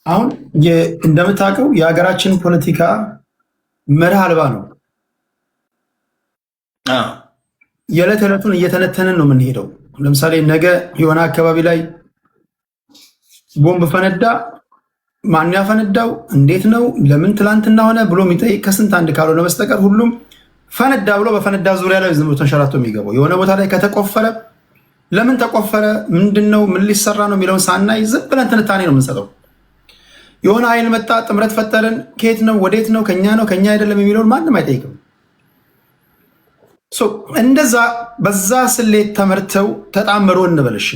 አሁን እንደምታውቀው የሀገራችን ፖለቲካ መርህ አልባ ነው። የዕለት ዕለቱን እየተነተንን ነው የምንሄደው። ለምሳሌ ነገ የሆነ አካባቢ ላይ ቦምብ ፈነዳ፣ ማን ያፈነዳው፣ እንዴት ነው፣ ለምን ትላንትና ሆነ ብሎ የሚጠይቅ ከስንት አንድ ካልሆነ በስተቀር ሁሉም ፈነዳ ብሎ በፈነዳ ዙሪያ ላይ ዝም ብሎ ተንሸራቶ የሚገባው የሆነ ቦታ ላይ ከተቆፈረ ለምን ተቆፈረ፣ ምንድነው፣ ምን ሊሰራ ነው የሚለውን ሳናይ ዝም ብለን ትንታኔ ነው የምንሰጠው። የሆነ ኃይል መጣ፣ ጥምረት ፈጠርን፣ ከየት ነው ወዴት ነው፣ ከኛ ነው ከኛ አይደለም የሚለውን ማንም አይጠይቅም። እንደዛ በዛ ስሌት ተመርተው ተጣመሩ እንበልሽ።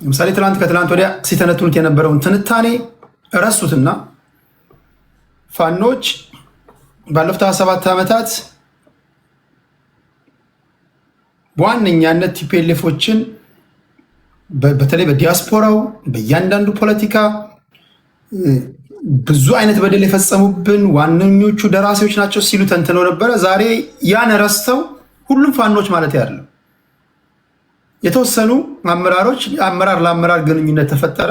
ለምሳሌ ትላንት ከትላንት ወዲያ ሲተነትኑት የነበረውን ትንታኔ ረሱትና ፋኖች ባለፉት 27 ዓመታት በዋነኛነት ቲፒኤልኤፎችን በተለይ በዲያስፖራው በእያንዳንዱ ፖለቲካ ብዙ አይነት በደል የፈጸሙብን ዋነኞቹ ደራሲዎች ናቸው ሲሉ ተንትነው ነበረ። ዛሬ ያን ረስተው ሁሉም ፋኖች ማለት ያለው የተወሰኑ አመራሮች አመራር ለአመራር ግንኙነት ተፈጠረ።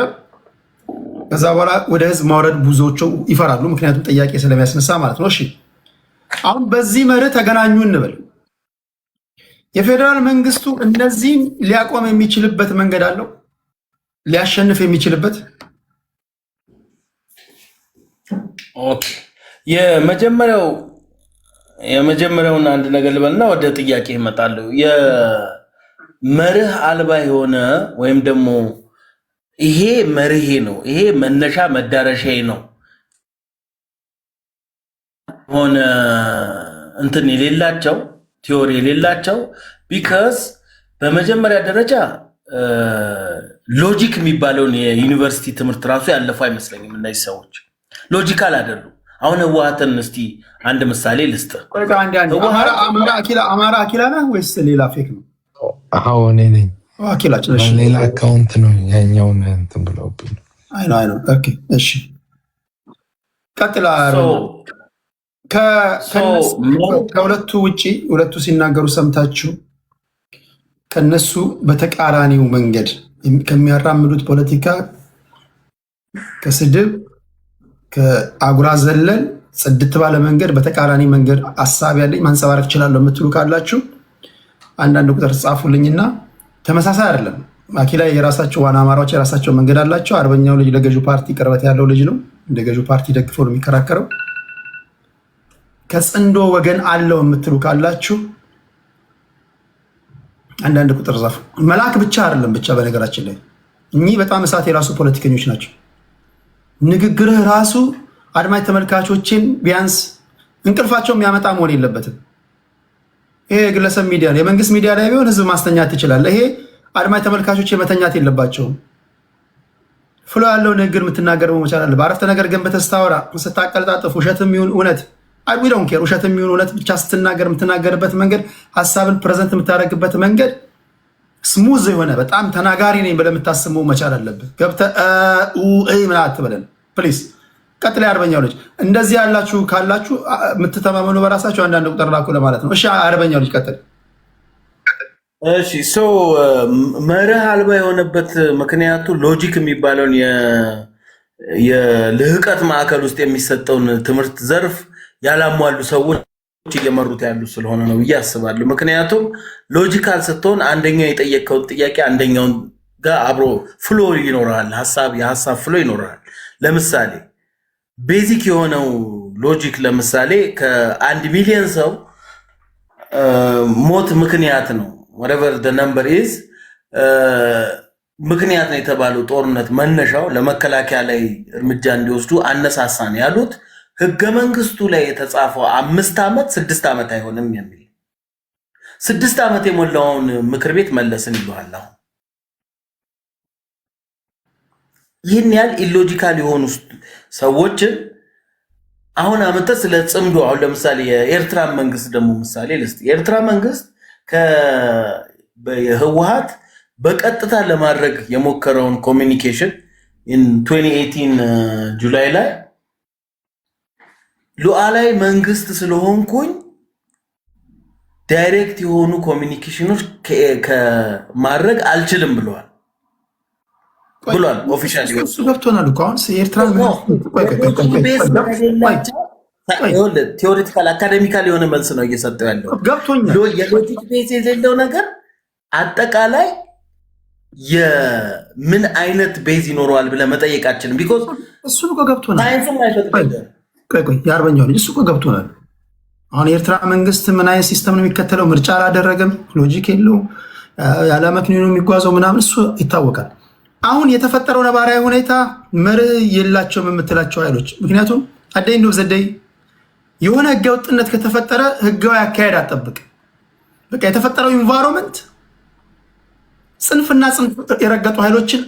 ከዛ በኋላ ወደ ህዝብ ማውረድ ብዙዎቹ ይፈራሉ፣ ምክንያቱም ጥያቄ ስለሚያስነሳ ማለት ነው። እሺ አሁን በዚህ መርህ ተገናኙ እንበል። የፌዴራል መንግስቱ እነዚህን ሊያቆም የሚችልበት መንገድ አለው፣ ሊያሸንፍ የሚችልበት። ኦኬ የመጀመሪያውን አንድ ነገር ልበልና ወደ ጥያቄ እመጣለሁ። የመርህ አልባ የሆነ ወይም ደግሞ ይሄ መርሄ ነው፣ ይሄ መነሻ መዳረሻዬ ነው ሆነ እንትን የሌላቸው ቲዮሪ የሌላቸው ቢካዝ በመጀመሪያ ደረጃ ሎጂክ የሚባለውን የዩኒቨርሲቲ ትምህርት ራሱ ያለፈው አይመስለኝም። እነዚህ ሰዎች ሎጂካል አይደሉም። አሁን ህወሓትን እስቲ አንድ ምሳሌ ልስጥ። አማራ አኪላ ነህ ወይስ ሌላ ፌክ ነው? አዎ እኔ ነኝ። ሌላ አካውንት ነው ያኛውን እንትን ብለውብኝ። አይ ነው። ኦኬ እሺ ቀጥላ። ከሁለቱ ውጪ ሁለቱ ሲናገሩ ሰምታችሁ ከነሱ በተቃራኒው መንገድ ከሚያራምዱት ፖለቲካ ከስድብ ከአጉራ ዘለል ጽድት ባለ መንገድ በተቃራኒ መንገድ ሀሳብ ያለኝ ማንጸባረቅ እችላለሁ የምትሉ ካላችሁ አንዳንድ ቁጥር ጻፉልኝና ተመሳሳይ አይደለም። አኪላ የራሳቸው ዋና አማራዎች የራሳቸው መንገድ አላቸው። አርበኛው ልጅ ለገዢው ፓርቲ ቅርበት ያለው ልጅ ነው። እንደ ገዢው ፓርቲ ደግፎ ነው የሚከራከረው። ከጽንዶ ወገን አለው የምትሉ ካላችሁ አንዳንድ ቁጥር ጻፉ። መላክ ብቻ አይደለም ብቻ በነገራችን ላይ እኚህ በጣም እሳት የራሱ ፖለቲከኞች ናቸው። ንግግርህ ራሱ አድማጭ ተመልካቾችን ቢያንስ እንቅልፋቸው የሚያመጣ መሆን የለበትም። ይሄ የግለሰብ ሚዲያ ነው። የመንግስት ሚዲያ ላይ ቢሆን ህዝብ ማስተኛት ትችላለህ። ይሄ አድማጭ ተመልካቾች መተኛት የለባቸውም። ፍሎ ያለው ንግግር የምትናገር መቻል አለ። በአረፍተ ነገር ግን በተስታወራ ስታቀልጣጥፍ ውሸትም ይሁን እውነት ዊ ዶንት ኬር ውሸትም ይሁን እውነት ብቻ ስትናገር የምትናገርበት መንገድ ሀሳብን ፕሬዘንት የምታደርግበት መንገድ ስሙዝ የሆነ በጣም ተናጋሪ ነኝ ብለህ የምታስበው መቻል አለብህ። ገብተህ ምን አትበለን ፕሊዝ። ቀጥላ አርበኛው ልጅ እንደዚህ ያላችሁ ካላችሁ የምትተማመኑ በራሳችሁ አንዳንድ ቁጥር ላኩ ለማለት ነው። እሺ አርበኛው ልጅ ቀጥል። እሺ መርህ አልባ የሆነበት ምክንያቱ ሎጂክ የሚባለውን የልህቀት ማዕከል ውስጥ የሚሰጠውን ትምህርት ዘርፍ ያላሟሉ ሰዎች እየመሩት ያሉ ስለሆነ ነው ብዬ አስባለሁ። ምክንያቱም ሎጂካል ስትሆን አንደኛው የጠየቀውን ጥያቄ አንደኛውን ጋር አብሮ ፍሎ ይኖራል፣ የሀሳብ ፍሎ ይኖራል። ለምሳሌ ቤዚክ የሆነው ሎጂክ ለምሳሌ ከ1 ሚሊዮን ሰው ሞት ምክንያት ነው whatever the number is ምክንያት ነው የተባለው ጦርነት መነሻው ለመከላከያ ላይ እርምጃ እንዲወስዱ አነሳሳን ያሉት ህገ መንግስቱ ላይ የተጻፈው 5 ዓመት 6 ዓመት አይሆንም የሚል 6 ዓመት የሞላውን ምክር ቤት መለስን ይሏል። ይህን ያህል ኢሎጂካል የሆኑ ሰዎችን አሁን አመጣ ስለ ጽምዶ አሁን ለምሳሌ የኤርትራ መንግስት ደግሞ ምሳሌ ልስጥ። የኤርትራ መንግስት የህወሓት በቀጥታ ለማድረግ የሞከረውን ኮሚኒኬሽን in 2018 ጁላይ ላይ ሉዓላዊ መንግስት ስለሆንኩኝ ዳይሬክት የሆኑ ኮሚኒኬሽኖች ከማድረግ አልችልም ብለዋል። ብሏል። ኦፊሻሊ ገብቶናል እኮ አሁን የኤርትራ ቴዎሬቲካል አካዴሚካል የሆነ መልስ ነው እየሰጠው ያለው። ገብቶኛል። የሎጂክ ቤዝ የሌለው ነገር አጠቃላይ የምን አይነት ቤዝ ይኖረዋል ብለህ መጠየቃችን ቢኮዝ እሱን እኮ ገብቶናል። ሳይንስም አይፈቅድም። የአርበኛው ልጅ እሱ እኮ ገብቶናል። አሁን የኤርትራ መንግስት ምን አይነት ሲስተም ነው የሚከተለው? ምርጫ አላደረገም፣ ሎጂክ የለውም፣ ያለ መክኒኑ የሚጓዘው ምናምን እሱ ይታወቃል። አሁን የተፈጠረው ነባራዊ ሁኔታ መርህ የላቸውም የምትላቸው ኃይሎች ምክንያቱም አደይ ነው ዘደይ የሆነ ህገ ወጥነት ከተፈጠረ ህጋዊ አካሄድ አጠብቅ። በቃ የተፈጠረው ኢንቫይሮንመንት ጽንፍና ጽንፍ የረገጡ ኃይሎችን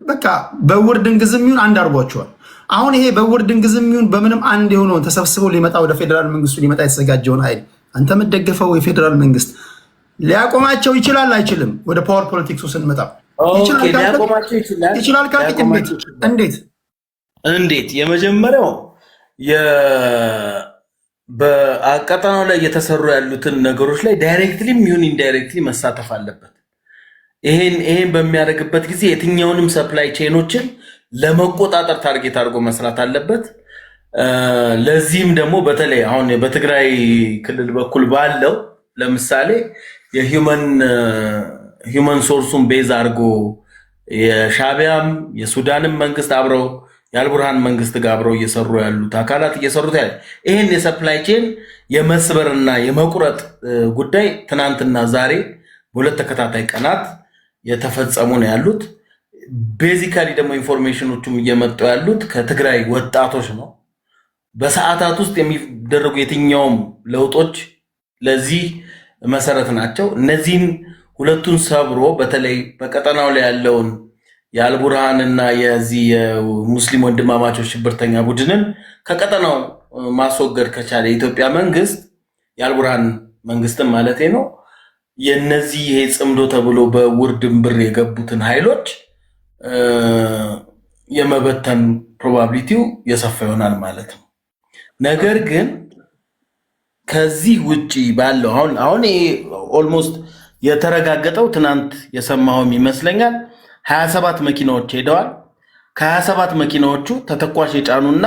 በቃ በውር ድንግዝም ይሁን አንድ አድርጓቸዋል። አሁን ይሄ በውር ድንግዝም ይሁን በምንም አንድ የሆነውን ተሰብስበው ሊመጣ ወደ ፌዴራል መንግስቱ ሊመጣ የተዘጋጀውን ኃይል አንተ የምትደግፈው የፌዴራል መንግስት ሊያቆማቸው ይችላል አይችልም? ወደ ፓወር ፖለቲክሱ ስንመጣ ይችላል ካልክ እንዴት የመጀመሪያው በቀጠናው ላይ እየተሰሩ ያሉትን ነገሮች ላይ ዳይሬክትሊም ይሁን ኢንዳይሬክትሊ መሳተፍ አለበት። ይሄን በሚያደርግበት ጊዜ የትኛውንም ሰፕላይ ቼኖችን ለመቆጣጠር ታርጌት አድርጎ መስራት አለበት። ለዚህም ደግሞ በተለይ አሁን በትግራይ ክልል በኩል ባለው ለምሳሌ የሂውመን ሶርሱን ቤዝ አድርጎ የሻቢያም የሱዳንም መንግስት አብረው የአልቡርሃን መንግስት ጋር አብረው እየሰሩ ያሉት አካላት እየሰሩት ያለ ይሄን የሰፕላይ ቼን የመስበርና የመቁረጥ ጉዳይ ትናንትና ዛሬ በሁለት ተከታታይ ቀናት የተፈጸሙ ነው ያሉት። ቤዚካሊ ደግሞ ኢንፎርሜሽኖቹም እየመጡ ያሉት ከትግራይ ወጣቶች ነው። በሰዓታት ውስጥ የሚደረጉ የትኛውም ለውጦች ለዚህ መሰረት ናቸው። እነዚህን ሁለቱን ሰብሮ በተለይ በቀጠናው ላይ ያለውን የአልቡርሃንና የዚህ የሙስሊም ወንድማማቾች ሽብርተኛ ቡድንን ከቀጠናው ማስወገድ ከቻለ የኢትዮጵያ መንግስት የአልቡርሃን መንግስትም ማለት ነው የነዚህ ይሄ ጽምዶ ተብሎ በውር ድንብር የገቡትን ኃይሎች የመበተን ፕሮባቢሊቲው የሰፋ ይሆናል ማለት ነው። ነገር ግን ከዚህ ውጪ ባለው አሁን ይሄ ኦልሞስት የተረጋገጠው ትናንት የሰማሁም ይመስለኛል 27 መኪናዎች ሄደዋል። ከ27 መኪናዎቹ ተተኳሽ የጫኑና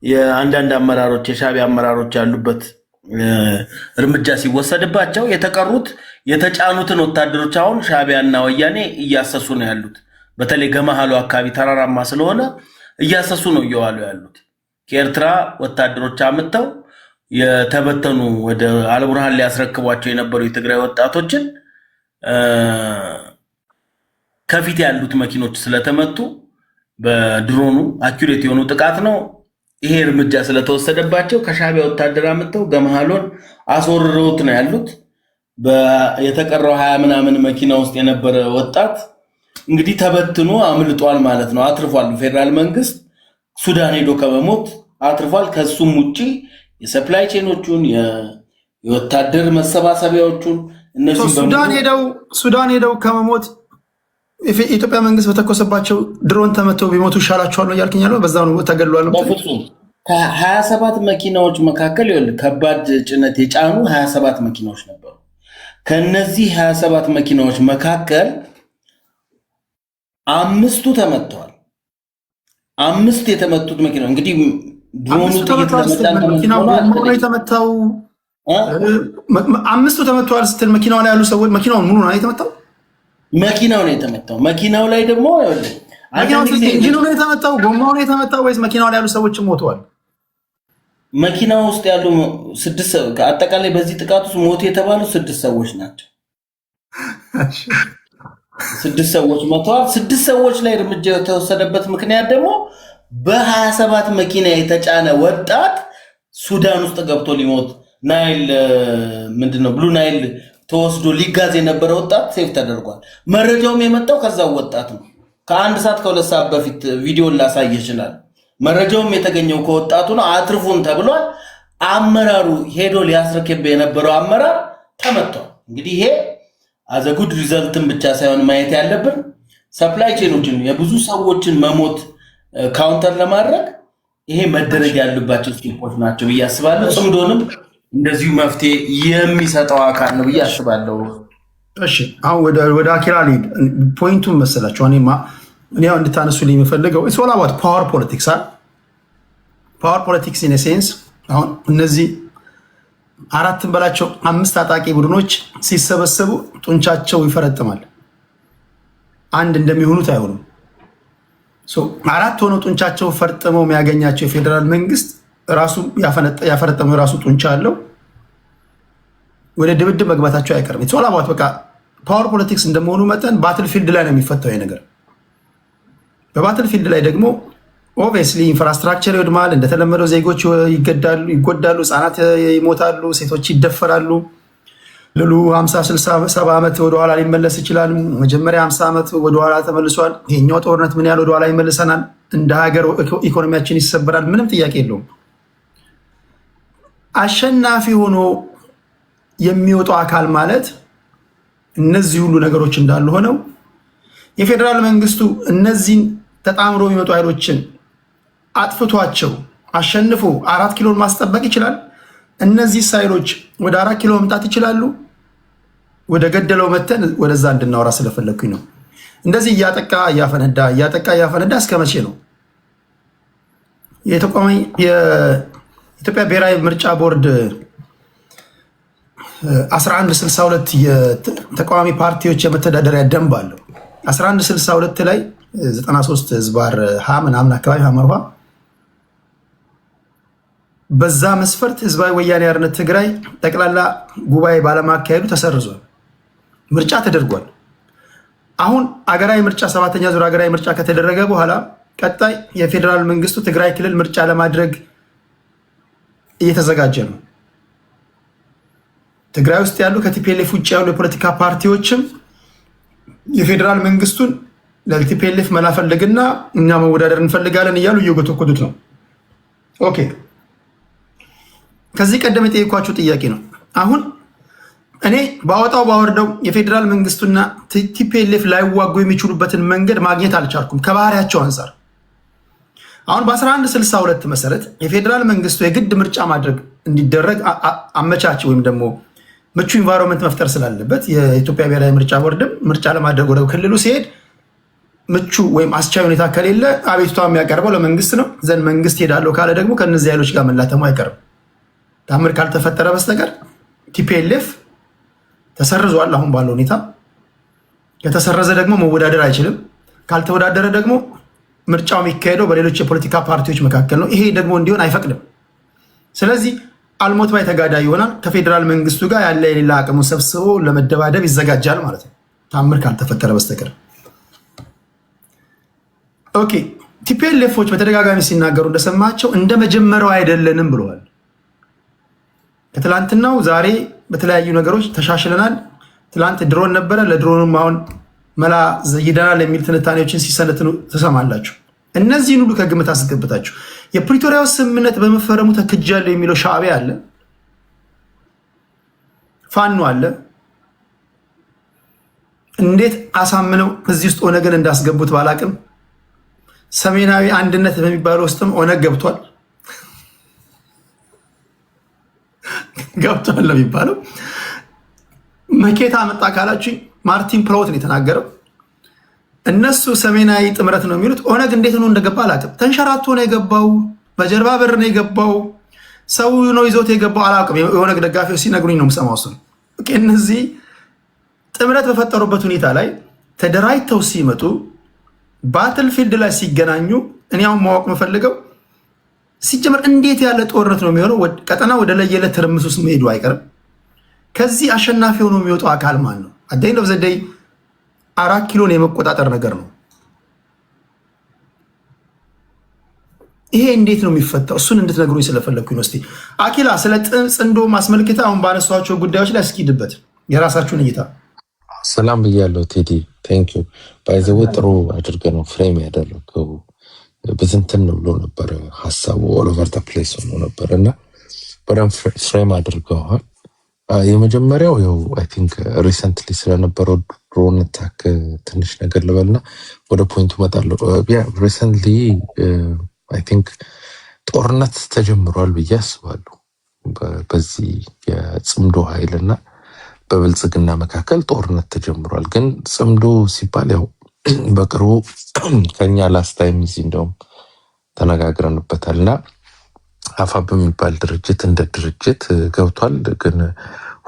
የአንዳንድ አመራሮች የሻቢያ አመራሮች ያሉበት እርምጃ ሲወሰድባቸው የተቀሩት የተጫኑትን ወታደሮች አሁን ሻቢያና ወያኔ እያሰሱ ነው ያሉት። በተለይ ገመሃሉ አካባቢ ተራራማ ስለሆነ እያሰሱ ነው እየዋሉ ያሉት። ከኤርትራ ወታደሮች አምጥተው የተበተኑ ወደ አልቡርሃን ሊያስረክቧቸው የነበሩ የትግራይ ወጣቶችን ከፊት ያሉት መኪኖች ስለተመቱ በድሮኑ አኩሬት የሆኑ ጥቃት ነው ይሄ እርምጃ ስለተወሰደባቸው ከሻቢያ ወታደር አምጥተው ገመሃሉን አስወርረውት ነው ያሉት። የተቀረው 20 ምናምን መኪና ውስጥ የነበረ ወጣት እንግዲህ ተበትኖ አምልጧል ማለት ነው። አትርፏል። ፌደራል መንግስት ሱዳን ሄዶ ከመሞት አትርፏል። ከሱም ውጪ የሰፕላይ ቼኖቹን የወታደር መሰባሰቢያዎቹን እነዚህ ሱዳን ሄደው ከመሞት የኢትዮጵያ መንግስት በተኮሰባቸው ድሮን ተመተው ቢሞቱ ይሻላቸዋል ነው እያልከኝ ያለው? በዛ ነው ተገድሏል። በፍጹም ከ27 መኪናዎች መካከል ከባድ ጭነት የጫኑ 27 መኪናዎች ነበሩ። ከነዚህ 27 መኪናዎች መካከል 5ቱ ተመተዋል። 5 የተመቱት መኪና እንግዲህ ድሮኑ የተመታው 5ቱ ተመተዋል ስትል መኪናው ላይ ያሉ ሰዎች መኪናውን ሙሉ ነው የተመታው። መኪናው ነው የተመታው። መኪናው ላይ ደግሞ ኢንጂኑ ነው የተመታው፣ ጎማው ነው የተመታው ወይስ መኪናው ላይ ያሉ ሰዎች ሞተዋል? መኪናው ውስጥ ያሉ 6 አጠቃላይ በዚህ ጥቃት ውስጥ ሞቱ የተባሉ 6 ሰዎች ናቸው። 6 ሰዎች ሞተዋል። 6 ሰዎች ላይ እርምጃ የተወሰደበት ምክንያት ደግሞ በ27 መኪና የተጫነ ወጣት ሱዳን ውስጥ ገብቶ ሊሞት ናይል ምንድነው ብሉ ናይል ተወስዶ ሊጋዝ የነበረ ወጣት ሴፍ ተደርጓል። መረጃውም የመጣው ከዛው ወጣት ነው። ከ1 ሰዓት ከ2 ሰዓት በፊት ቪዲዮን ላሳይ ይችላል። መረጃውም የተገኘው ከወጣቱ ነው። አትርፉን ተብሏል። አመራሩ ሄዶ ሊያስረክብ የነበረው አመራር ተመቷል። እንግዲህ ይሄ አዘጉድ ሪዘልትን ብቻ ሳይሆን ማየት ያለብን ሰፕላይ ቼኖችን የብዙ ሰዎችን መሞት ካውንተር ለማድረግ ይሄ መደረግ ያለባቸው ስቴፖች ናቸው ብዬ አስባለሁ። ጽምዶንም እንደዚሁ መፍትሄ የሚሰጠው አካል ነው ብዬ አስባለሁ። እሺ አሁን ወደ አኪራ ልሂድ። ፖይንቱን መሰላችሁ እኔ ያው እንድታነሱልኝ የምፈልገው ኢትስ ኦል አባውት ፓወር ፖለቲክስ ፓወር ፖለቲክስ ኢን ሴንስ አሁን እነዚህ አራትን በላቸው 5 ታጣቂ ቡድኖች ሲሰበሰቡ ጡንቻቸው ይፈረጥማል። አንድ እንደሚሆኑት አይሆኑም። አራት ሆነው ጡንቻቸው ፈርጥመው የሚያገኛቸው የፌዴራል መንግስት ራሱ ያፈረጠመው የራሱ ጡንቻ አለው። ወደ ድብድብ መግባታቸው አይቀርም። ኢትስ ኦል አባውት በቃ ፓወር ፖለቲክስ እንደመሆኑ መጠን ባትል ፊልድ ላይ ነው የሚፈታው ይሄ ነገር። በባትል ፊልድ ላይ ደግሞ ኦብቪየስሊ ኢንፍራስትራክቸር ይወድማል። እንደተለመደው ዜጎች ይጎዳሉ፣ ህፃናት ይሞታሉ፣ ሴቶች ይደፈራሉ። ልሉ 50 60 70 ዓመት ወደኋላ ሊመለስ ይችላል። መጀመሪያ 50 ዓመት ወደኋላ ተመልሷል። ይሄኛው ጦርነት ምን ያህል ወደኋላ ይመልሰናል? እንደ ሀገር ኢኮኖሚያችን ይሰበራል። ምንም ጥያቄ የለውም። አሸናፊ ሆኖ የሚወጣው አካል ማለት እነዚህ ሁሉ ነገሮች እንዳሉ ሆነው የፌዴራል መንግስቱ እነዚህን ተጣምሮ የሚመጡ ኃይሎችን አጥፍቷቸው አሸንፎ 4 ኪሎን ማስጠበቅ ይችላል። እነዚህ ኃይሎች ወደ 4 ኪሎ መምጣት ይችላሉ። ወደ ገደለው መተን ወደዛ እንድናወራ ስለፈለኩኝ ነው። እንደዚህ እያጠቃ እያፈነዳ እስከ መቼ ነው? የኢትዮጵያ ብሔራዊ ምርጫ ቦርድ 1162 የተቃዋሚ ፓርቲዎች የመተዳደሪያ ደንብ አለው። 1162 ላይ 93 ህዝባር ሀ ምናምን አካባቢ ሀመርኋ በዛ መስፈርት ህዝባዊ ወያኔ ሓርነት ትግራይ ጠቅላላ ጉባኤ ባለማካሄዱ ተሰርዟል። ምርጫ ተደርጓል። አሁን አገራዊ ምርጫ 7ኛ ዙር አገራዊ ምርጫ ከተደረገ በኋላ ቀጣይ የፌዴራል መንግስቱ ትግራይ ክልል ምርጫ ለማድረግ እየተዘጋጀ ነው። ትግራይ ውስጥ ያሉ ከቲፒኤልኤፍ ውጭ ያሉ የፖለቲካ ፓርቲዎችም የፌዴራል መንግስቱን ለቲፒኤልኤፍ መላፈልግና እኛ መወዳደር እንፈልጋለን እያሉ እየጎተኮቱት ነው። ኦኬ፣ ከዚህ ቀደም የጠየኳቸው ጥያቄ ነው። አሁን እኔ ባወርደው የፌዴራል መንግስቱና ቲፒኤልኤፍ ላይዋጉ የሚችሉበትን መንገድ ማግኘት አልቻልኩም ከባህሪያቸው አንጻር። አሁን በ1162 መሰረት የፌዴራል መንግስቱ የግድ ምርጫ ማድረግ እንዲደረግ አመቻች ወይም ደግሞ ምቹ ኢንቫይሮንመንት መፍጠር ስላለበት የኢትዮጵያ ብሔራዊ ምርጫ ቦርድም ምርጫ ለማድረግ ወደ ክልሉ ሲሄድ ምቹ ወይም አስቻይ ሁኔታ ከሌለ አቤቱታ የሚያቀርበው ለመንግስት ነው። ዘንድ መንግስት ሄዳለሁ ካለ ደግሞ ከነዚህ ኃይሎች ጋር መላተሙ አይቀርም። ታምር ካልተፈጠረ በስተቀር ቲፒኤልኤፍ ተሰርዟል። አሁን ባለው ሁኔታ ከተሰረዘ ደግሞ መወዳደር አይችልም። ካልተወዳደረ ደግሞ ምርጫው የሚካሄደው በሌሎች የፖለቲካ ፓርቲዎች መካከል ነው። ይሄ ደግሞ እንዲሆን አይፈቅድም። ስለዚህ አልሞት ባይ ተጋዳይ ይሆናል። ከፌዴራል መንግስቱ ጋር ያለ የሌላ አቅሙ ሰብስቦ ለመደባደብ ይዘጋጃል ማለት ነው፣ ታምር ካልተፈጠረ በስተቀር። ኦኬ፣ ቲፒኤልኤፎች በተደጋጋሚ ሲናገሩ እንደሰማቸው እንደ መጀመሪያው አይደለንም ብለዋል። ከትላንትናው ዛሬ በተለያዩ ነገሮች ተሻሽለናል። ትላንት ድሮን ነበረ፣ ለድሮንም አሁን መላ ዘይደናል የሚል ትንታኔዎችን ሲሰነትኑ ትሰማላችሁ። እነዚህን ሁሉ ከግምት አስገብታችሁ የፕሪቶሪያው ስምምነት በመፈረሙ ተክጃለሁ የሚለው ሻዕቢያ አለ፣ ፋኖ አለ። እንዴት አሳምነው እዚህ ውስጥ ኦነግን እንዳስገቡት ባላቅም ሰሜናዊ አንድነት በሚባለው ውስጥም ኦነግ ገብቷል ነው የሚባለው። መኬታ መጣ ካላችሁ ማርቲን ፕሎት ነው የተናገረው። እነሱ ሰሜናዊ ጥምረት ነው የሚሉት። ኦነግ እንዴት ነው እንደገባ አላውቅም። ተንሸራቶ ነው የገባው፣ በጀርባ በር ነው የገባው፣ ሰው ነው ይዞት የገባው አላውቅም። የኦነግ ደጋፊዎች ሲነግሩኝ ነው የምሰማው። እሱ እነዚህ ጥምረት በፈጠሩበት ሁኔታ ላይ ተደራጅተው ሲመጡ ባትል ፊልድ ላይ ሲገናኙ እኔ አሁን ማወቅ የምፈልገው ሲጀመር እንዴት ያለ ጦርነት ነው የሚሆነው? ቀጠና ወደ ለየለት ትርምስ ውስጥ መሄዱ አይቀርም። ከዚህ አሸናፊ ሆኖ የሚወጣው አካል ማን ነው? አደይን ዘደይ 4 ኪሎን የመቆጣጠር ነገር ነው። ይሄ እንዴት ነው የሚፈታው? እሱን እንድትነግሩኝ ስለፈለግኩኝ ነው። እስኪ አኪላ ስለ ጽንዶ ማስመልከታ አሁን ባነሷቸው ጉዳዮች ላይ እስኪድበት የራሳችሁን እይታ። ሰላም ብያለሁ ቴዲ፣ ቴንክ ዩ ባይዘው ጥሩ አድርገህ ነው ፍሬም ያደረገው። በዝንትን ነው ብሎ ነበር ሀሳቡ ኦል ኦቨር ዘ ፕሌስ ሆኖ ነበር እና በደንብ ፍሬም አድርገዋል። የመጀመሪያው ያው አይ ቲንክ ሪሰንትሊ ስለነበረው ድሮን አታክ ትንሽ ነገር ልበልና ወደ ፖይንቱ እመጣለሁ። ያ ሪሰንትሊ አይ ቲንክ ጦርነት ተጀምሯል ብዬ አስባለሁ። በዚህ የጽምዶ ኃይልና በብልጽግና መካከል ጦርነት ተጀምሯል። ግን ጽምዶ ሲባል ያው በቅርቡ ከኛ ላስት ታይም እዚህ እንደውም ተነጋግረንበታልና አፋብ የሚባል ድርጅት እንደ ድርጅት ገብቷል። ግን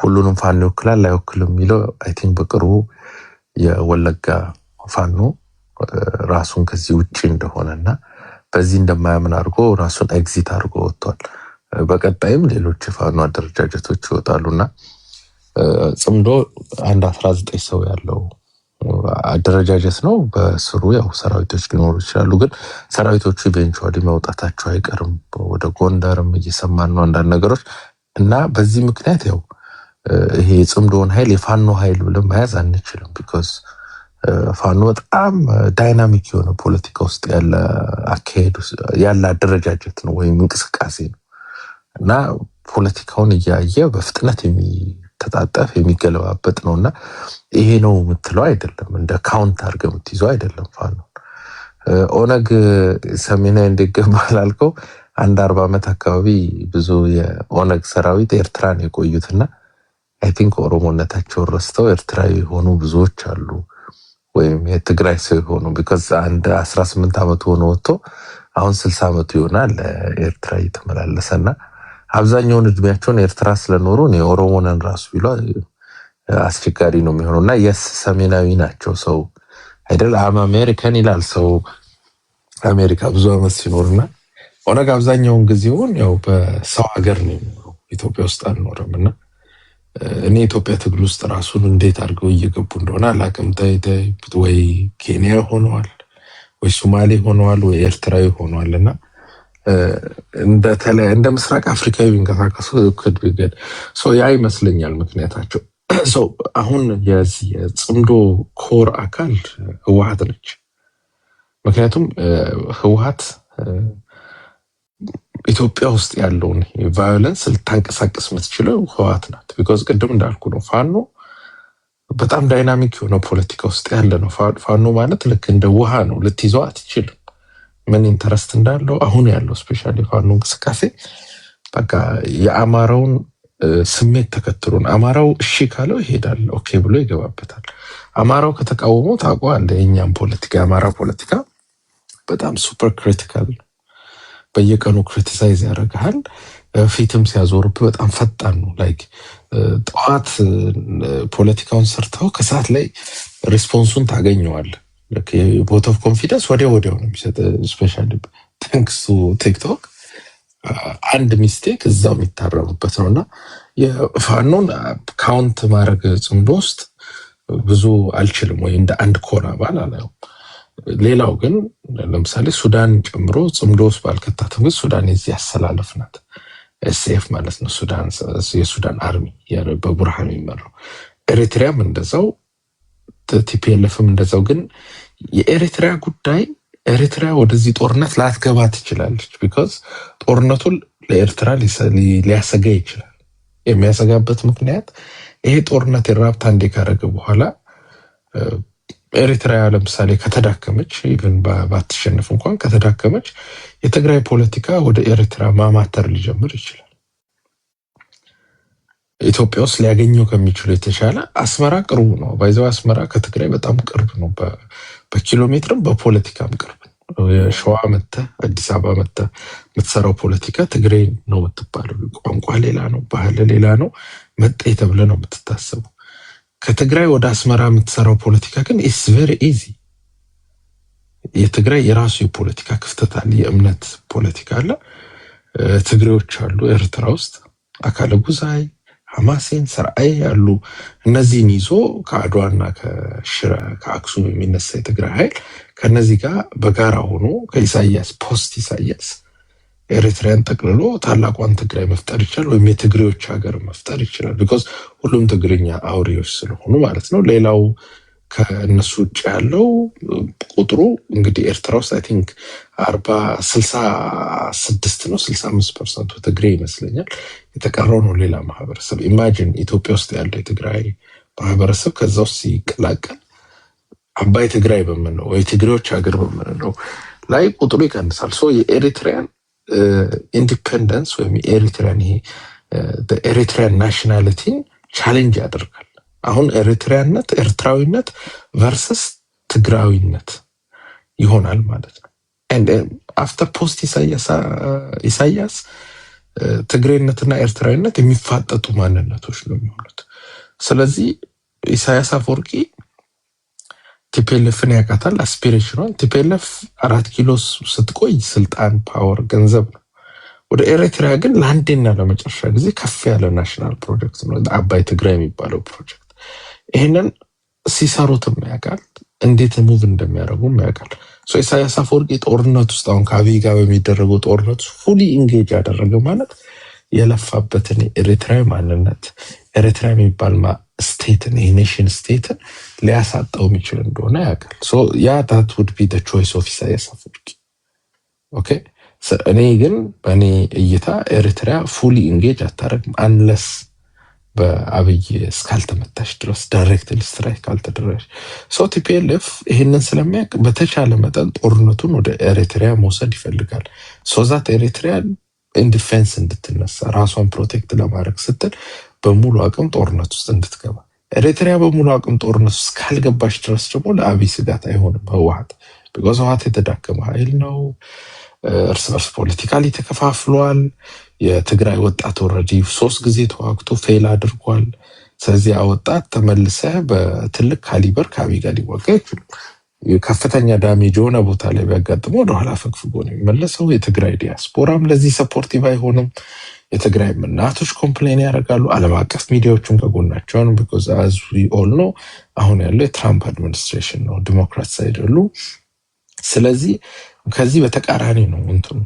ሁሉንም ፋኖ ይወክላል አይወክልም የሚለው አይ ቲንክ በቅርቡ የወለጋ ፋኖ ራሱን ከዚህ ውጪ እንደሆነና በዚህ እንደማያምን አድርጎ ራሱን ኤግዚት አድርጎ ወጥቷል። በቀጣይም ሌሎች ፋኖ አደረጃጀቶች ይወጣሉና ጽምዶ አንድ 19 ሰው ያለው አደረጃጀት ነው። በስሩ ያው ሰራዊቶች ሊኖሩ ይችላሉ። ግን ሰራዊቶቹ ኢቬንቹዋሊ መውጣታቸው አይቀርም። ወደ ጎንደርም እየሰማን ነው አንዳንድ ነገሮች እና በዚህ ምክንያት ያው ይሄ ጽምዶን ኃይል የፋኖ ኃይል ብለን መያዝ አንችልም። ቢኮዝ ፋኖ በጣም ዳይናሚክ የሆነ ፖለቲካ ውስጥ ያለ አካሄድ ያለ አደረጃጀት ነው ወይም እንቅስቃሴ ነው እና ፖለቲካውን እያየ በፍጥነት የሚተጣጠፍ የሚገለባበጥ ነውና ይሄ ነው የምትለው አይደለም። እንደ ካውንት አድርገህ የምትይዘው አይደለም። ፋኖ ኦነግ ሰሜናዊ እንደገባል አልከው አንድ 40 ዓመት አካባቢ ብዙ የኦነግ ሰራዊት ኤርትራን የቆዩትና አይ ቲንክ ኦሮሞነታቸውን ረስተው ኤርትራዊ የሆኑ ብዙዎች አሉ ወይም የትግራይ ሰው የሆኑ ቢካዝ አንድ 18 ዓመት ሆኖ ወጥቶ አሁን 60 ዓመቱ ይሆናል ኤርትራ እየተመላለሰና አብዛኛውን እድሜያቸውን ኤርትራ ስለኖሩ ነው ኦሮሞነን ራሱ ቢሉ አስቸጋሪ ነው የሚሆነውና የስ ሰሜናዊ ናቸው ሰው አይደል አሜሪካን ይላል ሰው አሜሪካ ብዙ ዓመት ሲኖርና ኦነግ አብዛኛውን ጊዜውን ያው በሰው ሀገር ነው የሚኖረው ኢትዮጵያ ውስጥ አልኖረምና እኔ ኢትዮጵያ ትግል ውስጥ ራሱን እንዴት አድርገው እየገቡ እንደሆነ አላውቅም። ወይ ኬንያ ሆነዋል ወይ ሶማሌ ሆነዋል ወይ ኤርትራዊ ሆነዋልና እንደ ምስራቅ አፍሪካዊ ቢንቀሳቀሱ ከድብገድ ያ ይመስለኛል ምክንያታቸው። አሁን የጽምዶ ኮር አካል ህወሓት ነች። ምክንያቱም ህወሓት ኢትዮጵያ ውስጥ ያለውን ቫዮለንስ ልታንቀሳቀስ የምትችለው ህወሓት ናት። ቢኮዝ ቅድም እንዳልኩ ነው ፋኖ በጣም ዳይናሚክ የሆነ ፖለቲካ ውስጥ ያለ ነው። ፋኖ ማለት ልክ እንደ ውሃ ነው፣ ልትይዘው አትችልም። ምን ኢንተረስት እንዳለው አሁን ያለው ስፔሻሊ ፋኖ እንቅስቃሴ በቃ የአማራውን ስሜት ተከትሎን አማራው እሺ ካለው ይሄዳል፣ ኦኬ ብሎ ይገባበታል። አማራው ከተቃወመው ታውቀዋለህ። የእኛም ፖለቲካ የአማራ ፖለቲካ በጣም ሱፐር ክሪቲካል ነው። በየቀኑ ክሪቲሳይዝ ያደርጋል። ፊትም ሲያዞርብህ በጣም ፈጣን ነው። ላይክ ጠዋት ፖለቲካውን ሰርተው ከሰዓት ላይ ሪስፖንሱን ታገኘዋል። ቦት ኦፍ ኮንፊደንስ ወዲያው ነው የሚሰጥ። ስፔሻሊ ታንክስ ቱ ቲክቶክ አንድ ሚስቴክ እዛው የሚታረሙበት ነው እና የፋኖን ካውንት ማድረግ ጽምዶ ውስጥ ብዙ አልችልም ወይ እንደ አንድ ኮር አባል አላየው። ሌላው ግን ለምሳሌ ሱዳን ጨምሮ ጽምዶ ውስጥ ባልከታትም ግን ሱዳን የዚህ አሰላለፍ ናት። ኤስኤፍ ማለት ነው የሱዳን አርሚ በቡርሃን የሚመራው። ኤሪትሪያም እንደዛው፣ ቲፒኤልኤፍም እንደዛው። ግን የኤሪትሪያ ጉዳይ ኤሪትሪያ ወደዚህ ጦርነት ላትገባ ትችላለች። ቢኮዝ ጦርነቱን ለኤርትራ ሊያሰጋ ይችላል። የሚያሰጋበት ምክንያት ይሄ ጦርነት የራብታ እንዴ ካረገ በኋላ ኤሪትሪያ ለምሳሌ ከተዳከመች ኢቭን ባትሸነፍ እንኳን ከተዳከመች የትግራይ ፖለቲካ ወደ ኤሪትራ ማማተር ሊጀምር ይችላል። ኢትዮጵያ ውስጥ ሊያገኘው ከሚችሉ የተሻለ አስመራ ቅርቡ ነው። ባይዘው አስመራ ከትግራይ በጣም ቅርብ ነው። በኪሎ ሜትርም በፖለቲካም ቅርብ ነው። የሸዋ መተህ አዲስ አበባ መተህ የምትሰራው ፖለቲካ ትግሬ ነው የምትባለው። ቋንቋ ሌላ ነው፣ ባህል ሌላ ነው። መጤ ተብለህ ነው የምትታሰበው። ከትግራይ ወደ አስመራ የምትሰራው ፖለቲካ ግን ኢትስ ቬሪ ኢዚ። የትግራይ የራሱ የፖለቲካ ክፍተት አለ፣ የእምነት ፖለቲካ አለ። ትግሬዎች አሉ ኤርትራ ውስጥ አካለ ጉዛይ፣ ሐማሴን፣ ሰርአይ ያሉ። እነዚህን ይዞ ከአድዋና ከሽረ ከአክሱም የሚነሳ የትግራይ ኃይል ከነዚህ ጋር በጋራ ሆኖ ከኢሳያስ ፖስት ኢሳያስ ኤሪትሪያን ጠቅልሎ ታላቋን ትግራይ መፍጠር ይችላል፣ ወይም የትግሬዎች ሀገር መፍጠር ይችላል። ቢኮዝ ሁሉም ትግርኛ አውሪዎች ስለሆኑ ማለት ነው። ሌላው ከእነሱ ውጭ ያለው ቁጥሩ እንግዲህ ኤርትራ ውስጥ አይ ቲንክ 66 ነው 65% ትግሬ ይመስለኛል። የተቀረው ነው ሌላ ማህበረሰብ። ኢማጂን ኢትዮጵያ ውስጥ ያለው የትግራይ ማህበረሰብ ከዛ ውስጥ ሲቀላቀል አባይ ትግራይ በምንለው ወይ ትግሬዎች ሀገር በምንለው ላይ ቁጥሩ ይቀንሳል። የኤሪትሪያን ኢንዲፔንደንስ ወይም የኤሪትሪያን ይሄ ኤሪትሪያን ናሽናሊቲን ቻሌንጅ ያደርጋል። አሁን ኤሪትሪያነት ኤርትራዊነት ቨርሰስ ትግራዊነት ይሆናል ማለት ነው። አፍተር ፖስት ኢሳያስ ትግሬነትና ኤርትራዊነት የሚፋጠጡ ማንነቶች ነው የሚሆኑት። ስለዚህ ኢሳያስ አፈወርቂ ቲፒኤልኤፍን ያውቃታል፣ አስፒሬሽኗን። ቲፒኤልኤፍ 4 ኪሎ ስትቆይ ስልጣን፣ ፓወር፣ ገንዘብ ነው። ወደ ኤርትራ ግን ለአንዴና ለመጨረሻ ጊዜ ከፍ ያለ ናሽናል ፕሮጀክት ነው አባይ ትግራይ የሚባለው ፕሮጀክት። ይህንን ሲሰሩትም ያውቃል፣ እንዴት ሙቭ እንደሚያደርጉም ያውቃል። ኢሳያስ አፈወርቂ ጦርነት ውስጥ አሁን ከአብይ ጋር በሚደረገው ጦርነት ፉሊ ኢንጌጅ ያደረገ ማለት የለፋበትን ኤርትራዊ ማንነት ኤርትራ የሚባል ስቴትን የኔሽን ስቴትን ሊያሳጣው የሚችል እንደሆነ ያውቃል። ያ ታት ውድ ቢ ቾይስ ኦፍ ኢሳያስ አፈወርቂ። ኦኬ እኔ ግን በእኔ እይታ ኤርትራ ፉሊ ኢንጌጅ አታደርግም አንለስ በአብይ እስካልተመታሽ ድረስ ዳይሬክትሊ ስትራይክ ካልተደረገች። ቲፒኤልኤፍ ይህንን ስለሚያውቅ በተቻለ መጠን ጦርነቱን ወደ ኤሪትሪያ መውሰድ ይፈልጋል። ዛት ኤሪትሪያ ኢንዲፌንስ እንድትነሳ ራሷን ፕሮቴክት ለማድረግ ስትል በሙሉ አቅም ጦርነት ውስጥ እንድትገባ። ኤሪትሪያ በሙሉ አቅም ጦርነት ውስጥ ካልገባች ድረስ ደግሞ ለአብይ ስጋት አይሆንም ህወሓት። ቢኮዝ ህወሓት የተዳከመ ኃይል ነው። እርስ በርስ ፖለቲካሊ ተከፋፍሏል። የትግራይ ወጣት ኦልሬዲ 3 ጊዜ ተዋግቶ ፌል አድርጓል። ስለዚህ ወጣት ተመልሰ በትልቅ ካሊበር ከአብይ ጋር ሊዋጋ አይችልም። ከፍተኛ ዳሜጅ የሆነ ቦታ ላይ ቢያጋጥመው ወደኋላ ፈግፍጎ ነው የሚመለሰው። የትግራይ ዲያስፖራም ለዚህ ሰፖርቲቭ አይሆንም። የትግራይ እናቶች ኮምፕሌን ያደርጋሉ። ዓለም አቀፍ ሚዲያዎችም ከጎናቸውን ቢኮዝ አዝ ዊ ኦል ኖ አሁን ያለው የትራምፕ አድሚኒስትሬሽን ነው፣ ዲሞክራት አይደሉ። ስለዚህ ከዚህ በተቃራኒ ነው እንትኑ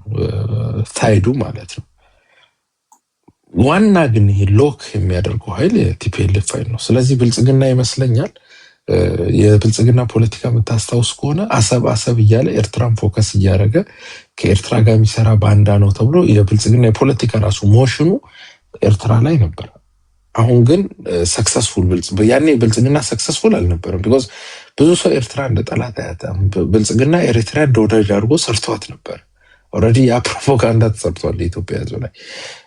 ሳይዱ ማለት ነው። ዋና ግን ይሄ ሎክ የሚያደርገው ኃይል የቲፒኤልኤፍ ኃይል ነው። ስለዚህ ብልጽግና ይመስለኛል የብልጽግና ፖለቲካ የምታስታውስ ከሆነ አሰብ እያለ ኤርትራን ፎከስ እያደረገ ከኤርትራ ጋር የሚሰራ ባንዳ ነው ተብሎ የብልጽግና የፖለቲካ ራሱ ሞሽኑ ኤርትራ ላይ ነበር። አሁን ግን ሰክሰስፉል ያኔ ብልጽግና ሰክሰስፉል አልነበረም። ቢኮዝ ብዙ ሰው ኤርትራ እንደ ጠላት አያጣም። ብልጽግና ኤርትራ እንደ ወዳጅ አድርጎ ሰርቷት ነበር። ኦልሬዲ ያ ፕሮፓጋንዳ ተሰርቷል የኢትዮጵያ ሕዝብ ላይ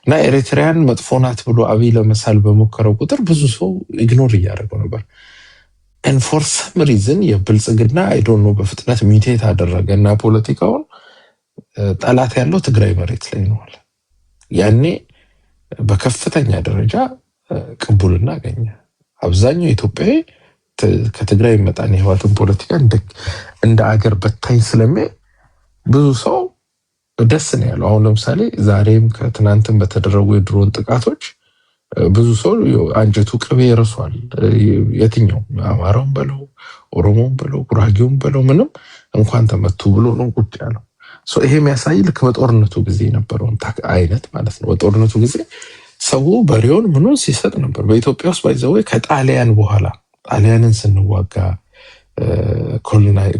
እና ኤሪትሪያን መጥፎ ናት ብሎ አብይ ለመሳል በሞከረው ቁጥር ብዙ ሰው ኢግኖር እያደረገው ነበር። ኤንድ ፎር ሰም ሪዝን የብልጽግና አይዶኖ በፍጥነት ሚቴት አደረገ እና ፖለቲካውን ጠላት ያለው ትግራይ መሬት ላይ ነዋል። ያኔ በከፍተኛ ደረጃ ቅቡልና አገኘ። አብዛኛው ኢትዮጵያዊ ከትግራይ መጣን የህወሓትን ፖለቲካ እንደ አገር በታኝ ስለሚያይ ብዙ ሰው ደስ ነው ያለው። አሁን ለምሳሌ ዛሬም ከትናንትም በተደረጉ የድሮን ጥቃቶች ብዙ ሰው አንጀቱ ቅቤ ይርሷል። የትኛው አማራውን በለው ኦሮሞውን በለው ጉራጌውን በለው ምንም እንኳን ተመቱ ብሎ ነው ቁጭ ያለው። ይሄ የሚያሳይ ልክ በጦርነቱ ጊዜ የነበረውን አይነት ማለት ነው። በጦርነቱ ጊዜ ሰው በሬውን ምኑን ሲሰጥ ነበር። በኢትዮጵያ ውስጥ ባይዘው ከጣሊያን በኋላ ጣሊያንን ስንዋጋ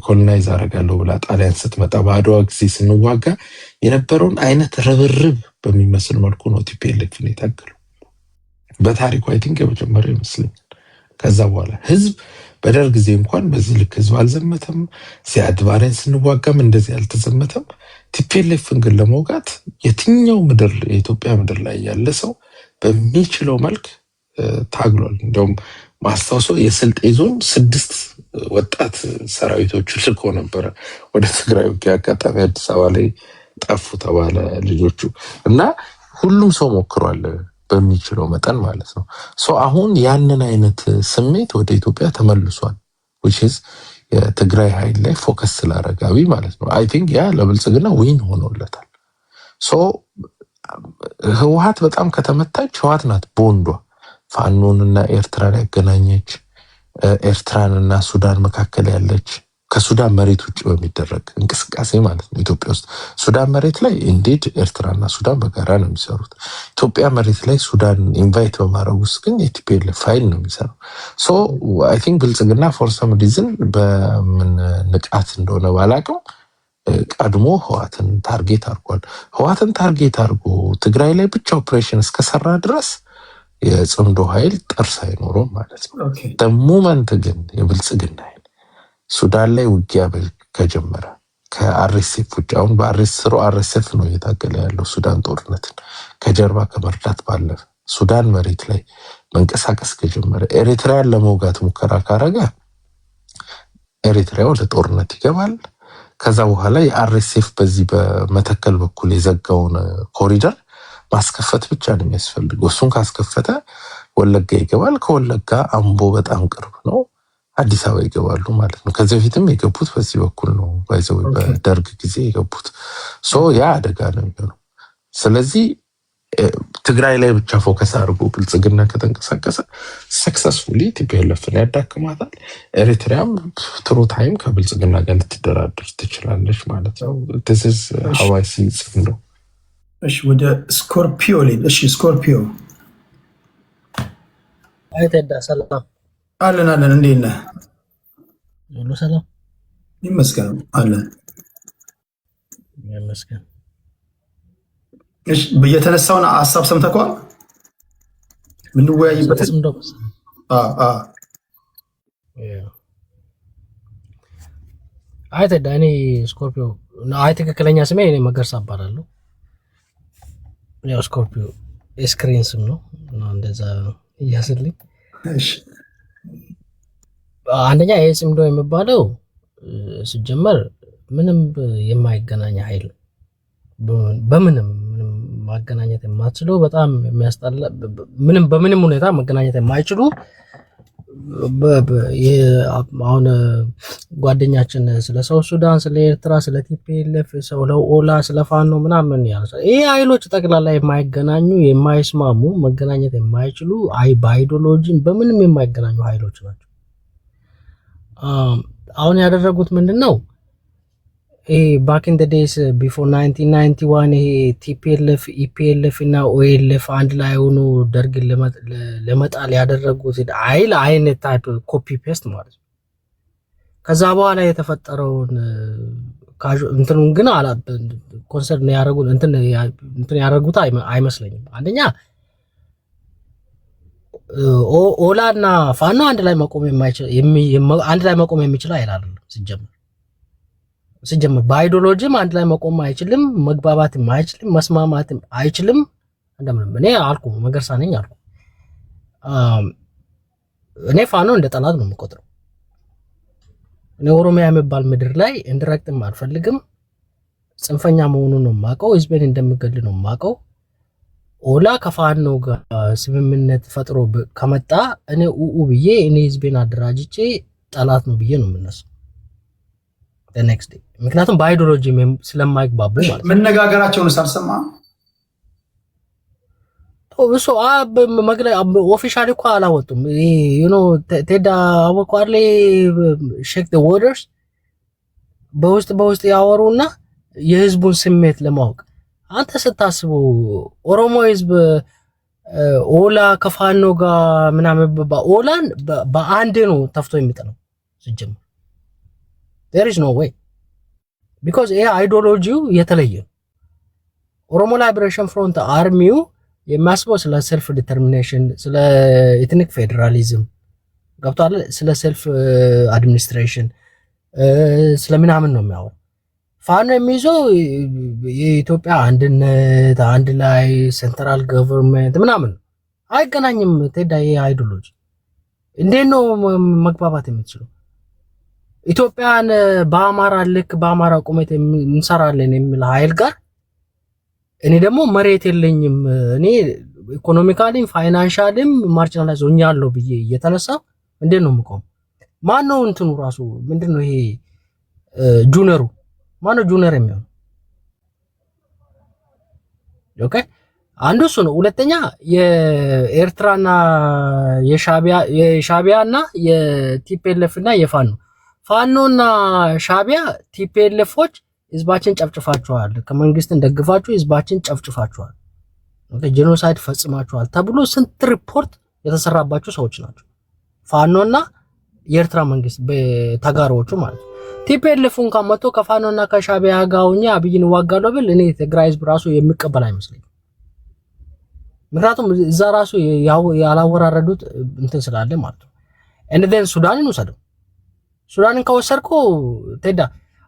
ኮሎናይዝ አደርጋለሁ ብላ ጣሊያን ስትመጣ በአድዋ ጊዜ ስንዋጋ የነበረውን አይነት ርብርብ በሚመስል መልኩ ነው ቲፒኤልኤፍን የታገሉ። በታሪኩ አይ ቲንክ የመጀመሪያው ይመስለኛል። ከዛ በኋላ ህዝብ በደርግ ጊዜ እንኳን በዚህ ልክ ህዝብ አልዘመተም። ሲያድ ባሬን ስንዋጋም እንደዚህ አልተዘመተም። ቲፒኤልኤፍን ግን ለመውጋት የትኛው ምድር የኢትዮጵያ ምድር ላይ ያለ ሰው በሚችለው መልክ ታግሏል። እንደውም ማስታወሰው የስልጤ ዞን 6 ወጣት ሰራዊቶች ልኮ ነበረ ወደ ትግራይ ውጊያ። አጋጣሚ አዲስ አበባ ላይ ጠፉ ተባለ ልጆቹ እና ሁሉም ሰው ሞክሯል በሚችለው መጠን ማለት ነው። አሁን ያንን አይነት ስሜት ወደ ኢትዮጵያ ተመልሷል። which is የትግራይ ኃይል ላይ ፎከስ ስላረጋቢ ማለት ነው። አይ ቲንክ ያ ለብልጽግና ዊን ሆኖለታል። ህወሓት በጣም ከተመታች ህወሓት ናት ቦንዷ ፋኖንና ኤርትራን ያገናኘች፣ ኤርትራንና ሱዳን መካከል ያለች ከሱዳን መሬት ውጭ በሚደረግ እንቅስቃሴ ማለት ነው። ኢትዮጵያ ውስጥ ሱዳን መሬት ላይ እንዴት ኤርትራና ሱዳን በጋራ ነው የሚሰሩት። ኢትዮጵያ መሬት ላይ ሱዳን ኢንቫይት በማድረግ ውስጥ ግን የቲፒኤልኤፍ ፋይል ነው የሚሰራው። አይ ቲንክ ብልጽግና ፎር ሰም ሪዝን በምን ንቃት እንደሆነ ባላቅም ቀድሞ ህወሓትን ታርጌት አድርጓል። ህወሓትን ታርጌት አድርጎ ትግራይ ላይ ብቻ ኦፕሬሽን እስከሰራ ድረስ የጽምዶ ኃይል ጥርስ አይኖረውም ማለት ነው። ሞመንት ግን የብልጽግና ኃይል ሱዳን ላይ ውጊያ ከጀመረ ከአርኤስኤፍ ውጭ አሁን አርኤስኤፍ ነው እየታገለ ያለው ሱዳን ጦርነትን ከጀርባ ከመርዳት ባለፈ ሱዳን መሬት ላይ መንቀሳቀስ ከጀመረ ኤሪትራያን ለመውጋት ሙከራ ካረገ ኤሪትሪያ ወደ ጦርነት ይገባል። ከዛ በኋላ የአርኤስኤፍ በዚህ በመተከል በኩል የዘጋውን ኮሪደር ማስከፈት ብቻ ነው የሚያስፈልገው። እሱን ካስከፈተ ወለጋ ይገባል። ከወለጋ አምቦ በጣም ቅርብ ነው፣ አዲስ አበባ ይገባሉ ማለት ነው። ከዚህ በፊትም የገቡት በዚህ በኩል ነው፣ ባይዘው በደርግ ጊዜ የገቡት። ያ አደጋ ነው የሚሆነው። ስለዚህ ትግራይ ላይ ብቻ ፎከስ አድርጎ ብልጽግና ከተንቀሳቀሰ ሰክሰስፉሊ ቲፒኤልኤፍን ያዳክማታል። ኤሪትሪያም ትሩ ታይም ከብልጽግና ጋር ልትደራደር ትችላለች ማለት ነው። this is how I see it ነው። እሺ ወደ ስኮርፒዮ ላይ እሺ ስኮርፒዮ አይተዳ ሰላም አለን እንዴት ነህ? ሁሉ ሰላም ይመስገን አለን ይመስገን። እሺ በየተነሳውን ሐሳብ ሰምተከዋል? ምን ወያይበት? አይተዳ እኔ ስኮርፒዮ ትክክለኛ ስሜ እኔ መገርሳ እባላለሁ። ያው ስኮርፒዮ ስክሪን ስም ነው እንደዛ እያስልኝ። እሺ አንደኛ ይሄ ስም ነው የሚባለው ሲጀመር ምንም የማይገናኝ ኃይል በምንም ማገናኘት የማይችለው በጣም የሚያስጠላ በምንም ሁኔታ መገናኘት የማይችሉ አሁን ጓደኛችን ስለ ሰው ሱዳን፣ ስለ ኤርትራ፣ ስለ ቲፒኤልኤፍ፣ ስለ ኦላ፣ ስለ ፋኖ ምናምን ያነሳል። ይሄ ኃይሎች ጠቅላላ የማይገናኙ የማይስማሙ መገናኘት የማይችሉ በአይዲዮሎጂን በምንም የማይገናኙ ኃይሎች ናቸው። አሁን ያደረጉት ምንድነው? ይሄ ባክ ኢን ዘ ዴይስ ቢፎር 1991 ይሄ ቲፒኤልኤፍ ኢፒኤልኤፍ እና ኦኤልኤፍ አንድ ላይ ሆኖ ደርግን ለመጣል ያደረጉት አይነት ታይፕ ኮፒ ፔስት ማለት ነው። ከዛ በኋላ የተፈጠረውን እንትኑን ግን ኮንሰርን ያደረጉት እንትን ያደረጉት አይመስለኝም። አንደኛ ኦላና ፋኖ አንድ ላይ መቆም የሚችል አይደለም ሲጀምር በአይዲዮሎጂም አንድ ላይ መቆም አይችልም፣ መግባባትም አይችልም፣ መስማማትም አይችልም። እንደምንም እኔ አልኩ መገርሳ ነኝ አልኩ። እኔ ፋኖ እንደ ጠላት ነው የምቆጥረው። እኔ ኦሮሚያ የሚባል ምድር ላይ እንድረግጥም አልፈልግም። ጽንፈኛ መሆኑን ነው የማውቀው። ህዝቤን እንደምገል ነው የማውቀው። ኦላ ከፋኖ ጋር ስምምነት ፈጥሮ ከመጣ እኔ ብዬ እኔ ህዝቤን አደራጅቼ ጠላት ነው ብዬ ነው የምነሳው next day። ምክንያቱም በአይዲዮሎጂ ስለማይግባቡ ማለት ነው። መነጋገራቸውን ሳልሰማ እሱ ኦፊሻሊ እኮ አላወጡም። ቴዳ አወቋሌ ሼክ ዘ ዋተርስ በውስጥ ያወሩና የህዝቡን ስሜት ለማወቅ አንተ ስታስቡ ኦሮሞ ህዝብ ኦላ ከፋኖ ጋር ምናምን ኦላን በአንድ ነው ተፍቶ የሚጥለው ሲጀምር there is no way because ይሄ አይዲዮሎጂው የተለየ ነው። ኦሮሞ ላይብሬሽን ፍሮንት አርሚው የሚያስበው ስለ ሰልፍ ዲተርሚኔሽን፣ ስለ ኤትኒክ ፌዴራሊዝም ገብቷል፣ ስለ ሰልፍ አድሚኒስትሬሽን ስለምናምን ነው የሚያወራው። ፋኖ የሚይዘው የኢትዮጵያ አንድነት አንድ ላይ ሴንትራል ገቨርንመንት ምናምን አይገናኝም። ቴዳ ይሄ አይዲዮሎጂ እንዴት ነው መግባባት የምትችለው? ኢትዮጵያን በአማራ ልክ በአማራ ቁመት እንሰራለን የሚል ኃይል ጋር እኔ ደግሞ መሬት የለኝም እኔ ኢኮኖሚካሊም ፋይናንሻሊም ማርጂናላይዝ ሆኛለሁ ብዬ እየተነሳ እንዴት ነው የምቆም? ማነው እንትኑ ራሱ ምንድነው ይሄ ጁነሩ ማነው ጁነር የሚሆነው? ኦኬ አንዱ እሱ ነው። ሁለተኛ የኤርትራና የሻቢያና የቲፒኤልኤፍ እና ፋኖና ሻቢያ ቲፒኤልኤፎች ህዝባችን ጨፍጭፋቸዋል፣ ከመንግስትን ደግፋችሁ ህዝባችን ጨፍጭፋቸዋል፣ ጄኖሳይድ ፈጽማቸዋል ተብሎ ስንት ሪፖርት የተሰራባቸው ሰዎች ናቸው። ፋኖና የኤርትራ መንግስት በተጋሮቹ ማለት ነው። ቲፒኤልኤፍ እንኳን መጥቶ ከፋኖና ከሻቢያ ጋር ሆኜ አብይን ዋጋለሁ ብል እኔ ትግራይ ህዝብ ራሱ የሚቀበል አይመስለኝም። ምክንያቱም እዛ ራሱ ያላወራረዱት እንትን ስላለ ማለት ነው። እንደን ሱዳንን ወሰደው። ሱዳንን ከወሰድኩ ቴዳ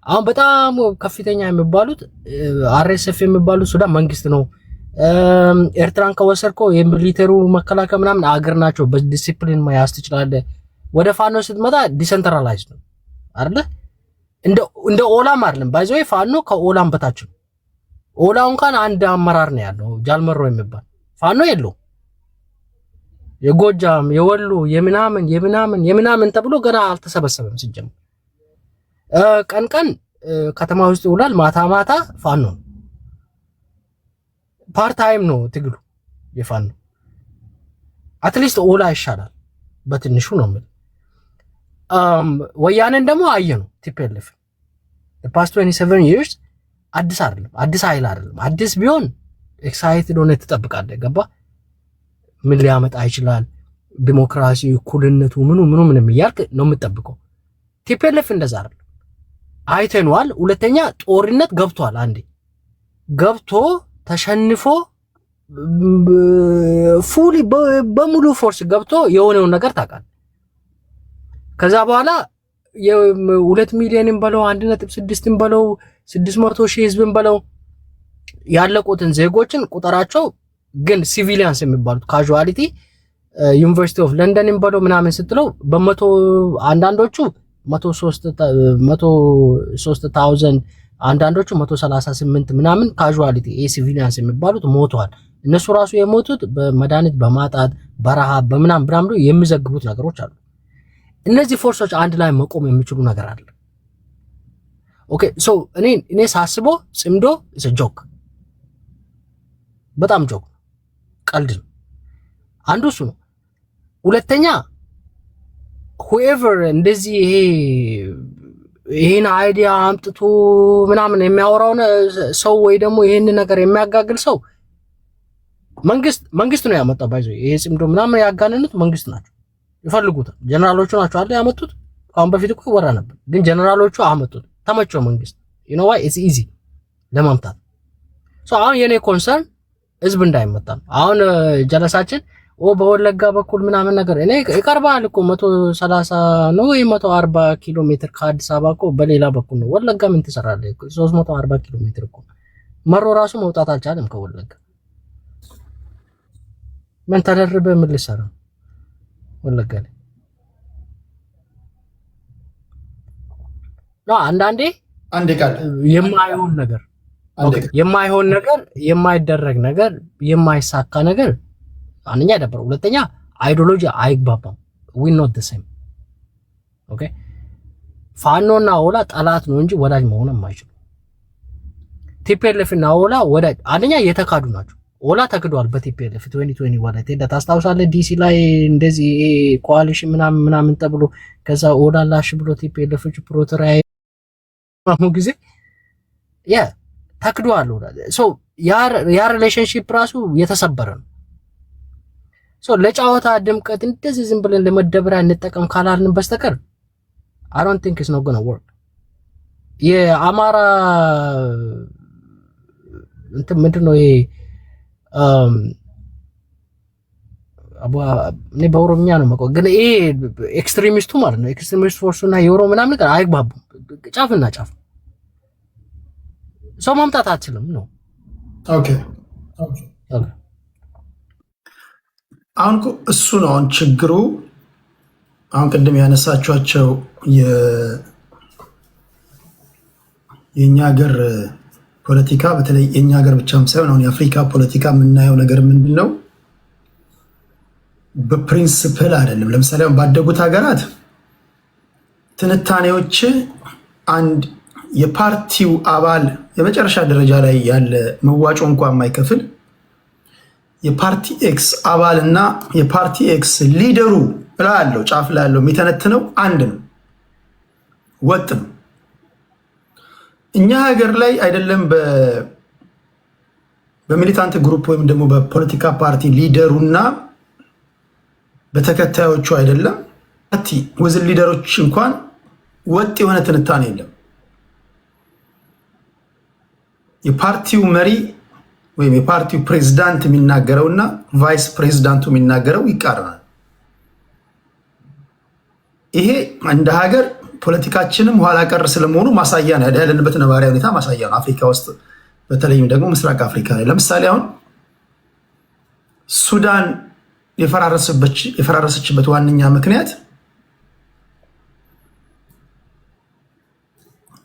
አሁን በጣም ከፍተኛ የሚባሉት አርኤስኤፍ የሚባሉት ሱዳን መንግስት ነው። ኤርትራን ከወሰድኩ የሚሊተሩ መከላከያ ምናምን አገር ናቸው። በዲሲፕሊን መያዝ ትችላለህ። ወደ ፋኖ ስትመጣ ዲሰንትራላይዝ ነው። አይደለ? እንደ ኦላም አይደለም ባይዘው ፋኖ ከኦላም በታች ነው። ኦላው እንኳን አንድ አመራር ነው ያለው ጃልመሮ የሚባል ፋኖ የለው። የጎጃም የወሎ የምናምን ተብሎ ገና አልተሰበሰበም ሲጀምር። ቀን ከተማ ውስጥ ይውላል፣ ማታ ፋኖ ፓርት ታይም ነው ትግሉ የፋኖ። አትሊስት ኦላ ይሻላል በትንሹ ነው ማለት። ወያኔን ደግሞ አየነው ቲፒኤልኤፍ the past 27 years አዲስ አይደለም፣ አዲስ ኃይል አይደለም። አዲስ ቢሆን ኤክሳይትድ ሆነ ትጠብቃለህ። ገባ ምን ሊያመጣ ይችላል፣ ዲሞክራሲ፣ እኩልነቱ ምንም እያልክ ነው የምትጠብቀው። ቲፒኤልኤፍ እንደዛ አይደለም። አይተነዋል። ሁለተኛ ጦርነት ገብቷል። አንዴ ገብቶ ተሸንፎ ፉሊ በሙሉ ፎርስ ገብቶ የሆነውን ነገር ታውቃለህ። ከዛ በኋላ የ2 ሚሊዮንን በለው 1.6 በለው 600,000 ህዝብን በለው ያለቁትን ዜጎችን ቁጥራቸው ግን ሲቪሊያንስ የሚባሉት ካዡዋሊቲ ዩኒቨርሲቲ ኦፍ ለንደንን በለው ምናምን ስትለው በመቶ አንዳንዶቹ 103,000 አንዳንዶቹ 138 ምናምን ካዡዋሊቲ ሲቪሊያንስ የሚባሉት ሞተዋል። እነሱ ራሱ የሞቱት በመድኃኒት በማጣት በረሃብ በምናምን የሚዘግቡት ነገሮች አሉ። እነዚህ ፎርሶች አንድ ላይ መቆም የሚችሉ ነገር አለ። ኦኬ ሶ እኔ ሳስበው ጽምዶ ጆክ በጣም ጆክ ቀልድ ነው። አንዱ እሱ ነው። ሁለተኛ whoever እንደዚህ ይሄን አይዲያ አምጥቶ ምናምን የሚያወራው ሰው ወይ ደግሞ ይሄን ነገር የሚያጋግል ሰው መንግስት ነው ያመጣው። ባይዘው ይሄ ጽምዶ ምናምን ያጋነኑት መንግስት ናቸው፣ ይፈልጉታል። ጀነራሎቹ ናቸው አይደል ያመጡት። አሁን በፊት እኮ ወራ ነበር፣ ግን ጀነራሎቹ አመጡት። ተመቸው መንግስት you know why it's easy ለማምጣት። ሶ አሁን የኔ ኮንሰርን ህዝብ እንዳይመጣ ነው። አሁን ጀለሳችን በወለጋ በኩል ምናምን ነገር እኔ ይቀርባል እኮ 130 ነው ወይ 140 ኪሎ ሜትር ከአዲስ አበባ እኮ በሌላ በኩል ነው። ወለጋ ምን ትሰራለህ? 340 ኪሎ ሜትር እኮ መሮ ራሱ መውጣት አልቻለም ከወለጋ። ምን ተደርበ ምን ልሰራ ወለጋ ላይ ነው? አንዳንዴ ቃል የማይሆን ነገር የማይደረግ ነገር የማይሳካ ነገር አንኛ ደብረ። ሁለተኛ አይዲዮሎጂ አይግባባም። we not the same okay ፋኖና ኦላ ጠላት ነው እንጂ ወዳጅ መሆን የማይችሉ። ቲፒኤልኤፍ እና ኦላ ወዳጅ አንኛ የተካዱ ናቸው። ኦላ ተክዷል በቲፒኤልኤፍ 2020 ወላቴ ታስታውሳለህ? ዲሲ ላይ እንደዚህ ኮአሊሽን ምናምን ተብሎ ከዛ ኦላ ላሽ ብሎ ቲፒኤልኤፍ ፕሮቶራይ ማሙ ጊዜ ተክዷል ኦላ። ሶ ያ ሪሌሽንሺፕ ራሱ የተሰበረ ነው። ሶ ለጫወታ ድምቀት እንደዚህ ዝም ብለን ለመደበሪያ እንጠቀም ካላልን በስተቀር I don't think it's not going to work። የአማራ ምንድነው ይሄ እኔ በኦሮምኛ ነው መቆ ግን ይሄ ኤክስትሪሚስቱ ማለት ነው። ኤክስትሪሚስት ፎርሱና የኦሮ ምናምን ነገር አይግባቡም። ጫፍና ጫፍ ሰው ማምጣት አትችልም ነው። ኦኬ አሁን እሱ ነው አሁን ችግሩ። አሁን ቅድም ያነሳችኋቸው የኛ ሀገር ፖለቲካ በተለይ የኛ ሀገር ብቻም ሳይሆን አሁን የአፍሪካ ፖለቲካ የምናየው ነገር ምንድነው? በፕሪንሲፕል አይደለም። ለምሳሌ አሁን ባደጉት ሀገራት ትንታኔዎች አንድ የፓርቲው አባል የመጨረሻ ደረጃ ላይ ያለ መዋጮ እንኳን የማይከፍል የፓርቲ ኤክስ አባልና የፓርቲ ኤክስ ሊደሩ ላለው ጫፍ ላለው የሚተነትነው አንድ ነው፣ ወጥ ነው። እኛ ሀገር ላይ አይደለም በሚሊታንት ግሩፕ ወይም ደግሞ በፖለቲካ ፓርቲ ሊደሩና በተከታዮቹ አይደለም ፓርቲ ወዝን ሊደሮች እንኳን ወጥ የሆነ ትንታኔ የለም። የፓርቲው መሪ ወይም የፓርቲው ፕሬዝዳንት የሚናገረውና ቫይስ ፕሬዝዳንቱ የሚናገረው ይቃረናል። ይሄ እንደ ሀገር ፖለቲካችንም ኋላ ቀር ስለመሆኑ ማሳያ ነው። ያለንበት ነባራዊ ሁኔታ ማሳያ ነው። አፍሪካ ውስጥ በተለይም ደግሞ ምስራቅ አፍሪካ ላይ ለምሳሌ አሁን ሱዳን የፈራረሰችበት ዋነኛ ምክንያት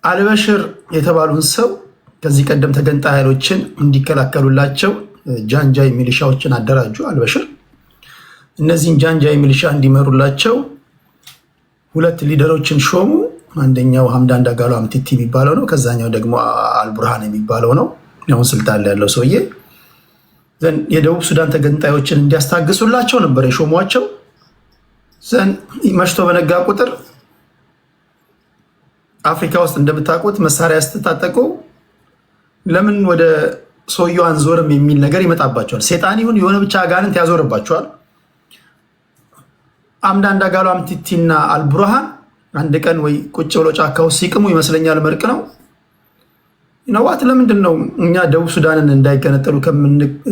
አልበሽር የተባሉን ሰው ከዚህ ቀደም ተገንጣይ ኃይሎችን እንዲከላከሉላቸው ጃንጃይ ሚሊሻዎችን አደራጁ። አልበሽር እነዚህን ጃንጃይ ሚሊሻ እንዲመሩላቸው 2 ሊደሮችን ሾሙ። አንደኛው ሐምዳን ዳጋሎ አምቲቲ የሚባለው ነው። ከዛኛው ደግሞ አልቡርሃን የሚባለው ነው። አሁን ስልጣን ላይ ያለው ሰውዬ የደቡብ ሱዳን ተገንጣዮችን እንዲያስታግሱላቸው ነበር የሾሟቸው። መሽቶ በነጋ ቁጥር አፍሪካ ውስጥ እንደምታውቁት መሳሪያ ስትታጠቁ ለምን ወደ ሰውየው አንዞርም የሚል ነገር ይመጣባቸዋል። ሴጣን ይሁን የሆነ ብቻ አጋንንት ያዞርባቸዋል። ሐምዳን ዳጋሎ አምቲቲና አልቡርሃን አንድ ቀን ወይ ቁጭ ብሎ ጫካ ውስጥ ሲቅሙ ይመስለኛል መርቅ ነው ነዋት። ለምንድን ነው እኛ ደቡብ ሱዳንን እንዳይገነጠሉ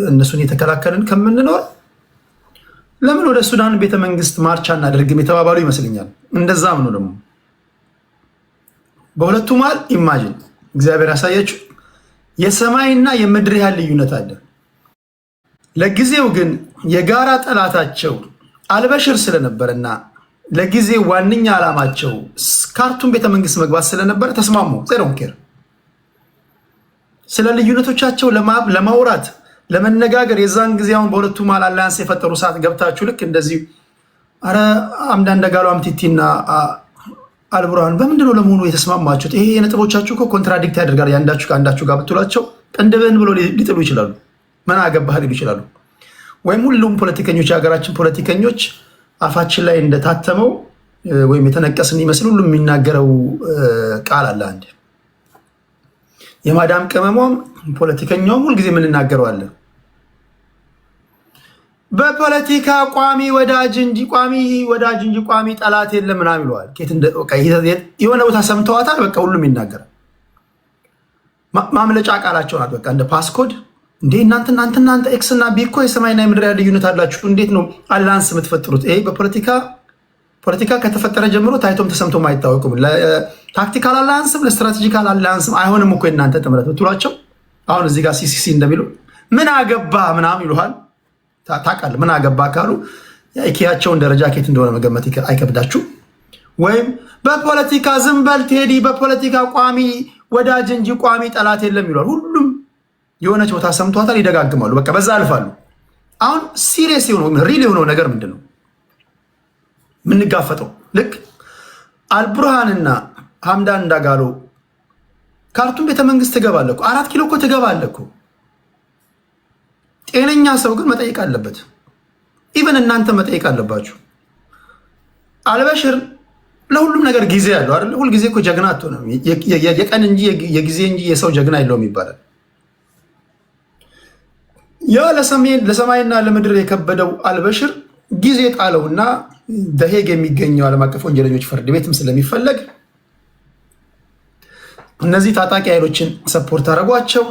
እነሱን የተከላከልን ከምንኖር ለምን ወደ ሱዳን ቤተመንግስት ማርቻ እናደርግም የተባባሉ ይመስለኛል። እንደዛም ነው ደግሞ በሁለቱ መሃል ኢማጂን እግዚአብሔር ያሳያችሁ የሰማይና የምድር ያህል ልዩነት አለ። ለጊዜው ግን የጋራ ጠላታቸው አልበሽር ስለነበረና ለጊዜው ዋነኛ ዓላማቸው ካርቱም ቤተመንግስት መግባት ስለነበረ ተስማሙ። ዜሮንኬር ስለ ልዩነቶቻቸው ለማውራት ለመነጋገር የዛን ጊዜ አሁን በሁለቱ መሃል አላያንስ የፈጠሩ ሰዓት ገብታችሁ ልክ እንደዚህ አረ ሐምዳን ዳጋሎ አምቲቲና አልቡርሃን በምንድነው ለመሆኑ የተስማማችሁት? ይሄ የነጥቦቻችሁ እኮ ኮንትራዲክት ያደርጋል። ያንዳችሁ ከአንዳችሁ ጋር ብትሏቸው ቀንድብህን ብሎ ሊጥሉ ይችላሉ። ምን አገባህ ሊሉ ይችላሉ። ወይም ሁሉም ፖለቲከኞች የሀገራችን ፖለቲከኞች አፋችን ላይ እንደታተመው ወይም የተነቀስን ይመስል ሁሉም የሚናገረው ቃል አለ። አንድ የማዳም ቅመሟም ፖለቲከኛውም ሁልጊዜ የምንናገረዋለን በፖለቲካ ቋሚ ወዳጅ እንጂ ቋሚ ጠላት የለም ምናምን ይለዋል። የሆነ ቦታ ሰምተዋታል። በቃ ሁሉም ይናገራል። ማምለጫ ቃላቸው ናት። በቃ እንደ ፓስኮድ እንዴ እናንተ ኤክስ እና ቢ እኮ የሰማይና የምድር ያለ ልዩነት አላችሁ። እንዴት ነው አላያንስ የምትፈጥሩት? ይሄ በፖለቲካ ከተፈጠረ ጀምሮ ታይቶም ተሰምቶም አይታወቅም። ለታክቲካል አላያንስም ለስትራቴጂካል አላያንስም አይሆንም እኮ የእናንተ ጥምረት ብትሏቸው አሁን እዚህ ጋር ሲሲሲ እንደሚሉ ምን አገባ ምናምን ይሉሃል። ታውቃለህ ምን አገባ ካሉ የኢኪያቸውን ደረጃ ኬት እንደሆነ መገመት አይከብዳችሁ። ወይም በፖለቲካ ዝም በል ቴዲ በፖለቲካ ቋሚ ወዳጅ እንጂ ቋሚ ጠላት የለም ይሏል። ሁሉም የሆነች ቦታ ሰምቷታል፣ ይደጋግማሉ። በቃ በዛ አልፋሉ። አሁን ሲሪየስ የሆነው ሪል የሆነው ነገር ምንድን ነው የምንጋፈጠው? ልክ አልቡርሃንና ሐምዳን ዳጋሎ ካርቱም ቤተመንግስት ትገባለህ እኮ 4 ኪሎ እኮ ትገባለህ እኮ። ጤነኛ ሰው ግን መጠየቅ አለበት። ኢቨን እናንተ መጠየቅ አለባችሁ። አልበሽር ለሁሉም ነገር ጊዜ ያለው አይደል? ሁልጊዜ እኮ ጀግና አትሆንም። የቀን እንጂ የጊዜ እንጂ የሰው ጀግና የለውም ይባላል። ያ ለሰማይና ለምድር የከበደው አልበሽር ጊዜ ጣለውና ደሄግ የሚገኘው ዓለም አቀፍ ወንጀለኞች ፍርድ ቤትም ስለሚፈለግ እነዚህ ታጣቂ ኃይሎችን ሰፖርት አደረጓቸው።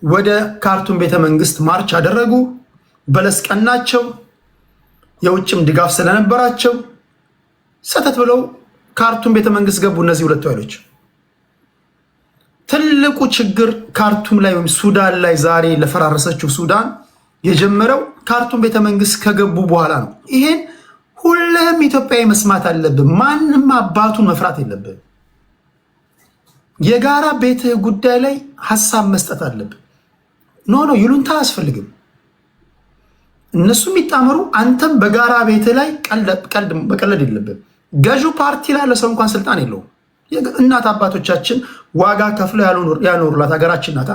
ወደ ካርቱም ቤተመንግስት ማርች አደረጉ። በለስ ቀናቸው። የውጭም ድጋፍ ስለነበራቸው ሰተት ብለው ካርቱም ቤተመንግስት ገቡ። እነዚህ ሁለቱ ኃይሎች ትልቁ ችግር ካርቱም ላይ ወይም ሱዳን ላይ ዛሬ ለፈራረሰችው ሱዳን የጀመረው ካርቱም ቤተመንግስት ከገቡ በኋላ ነው። ይሄን ሁሉም ኢትዮጵያዊ መስማት አለብን። ማንም አባቱን መፍራት የለብን። የጋራ ቤትህ ጉዳይ ላይ ሀሳብ መስጠት አለብን። ኖ ይሉንታ አያስፈልግም። እነሱም ይጣመሩ፣ አንተም በጋራ ቤትህ ላይ መቀለድ የለብን። ገዢው ፓርቲ ላይ ለሰው እንኳን ስልጣን የለውም። እናት አባቶቻችን ዋጋ ከፍለው ያኖሩላት ሀገራችን ናታ።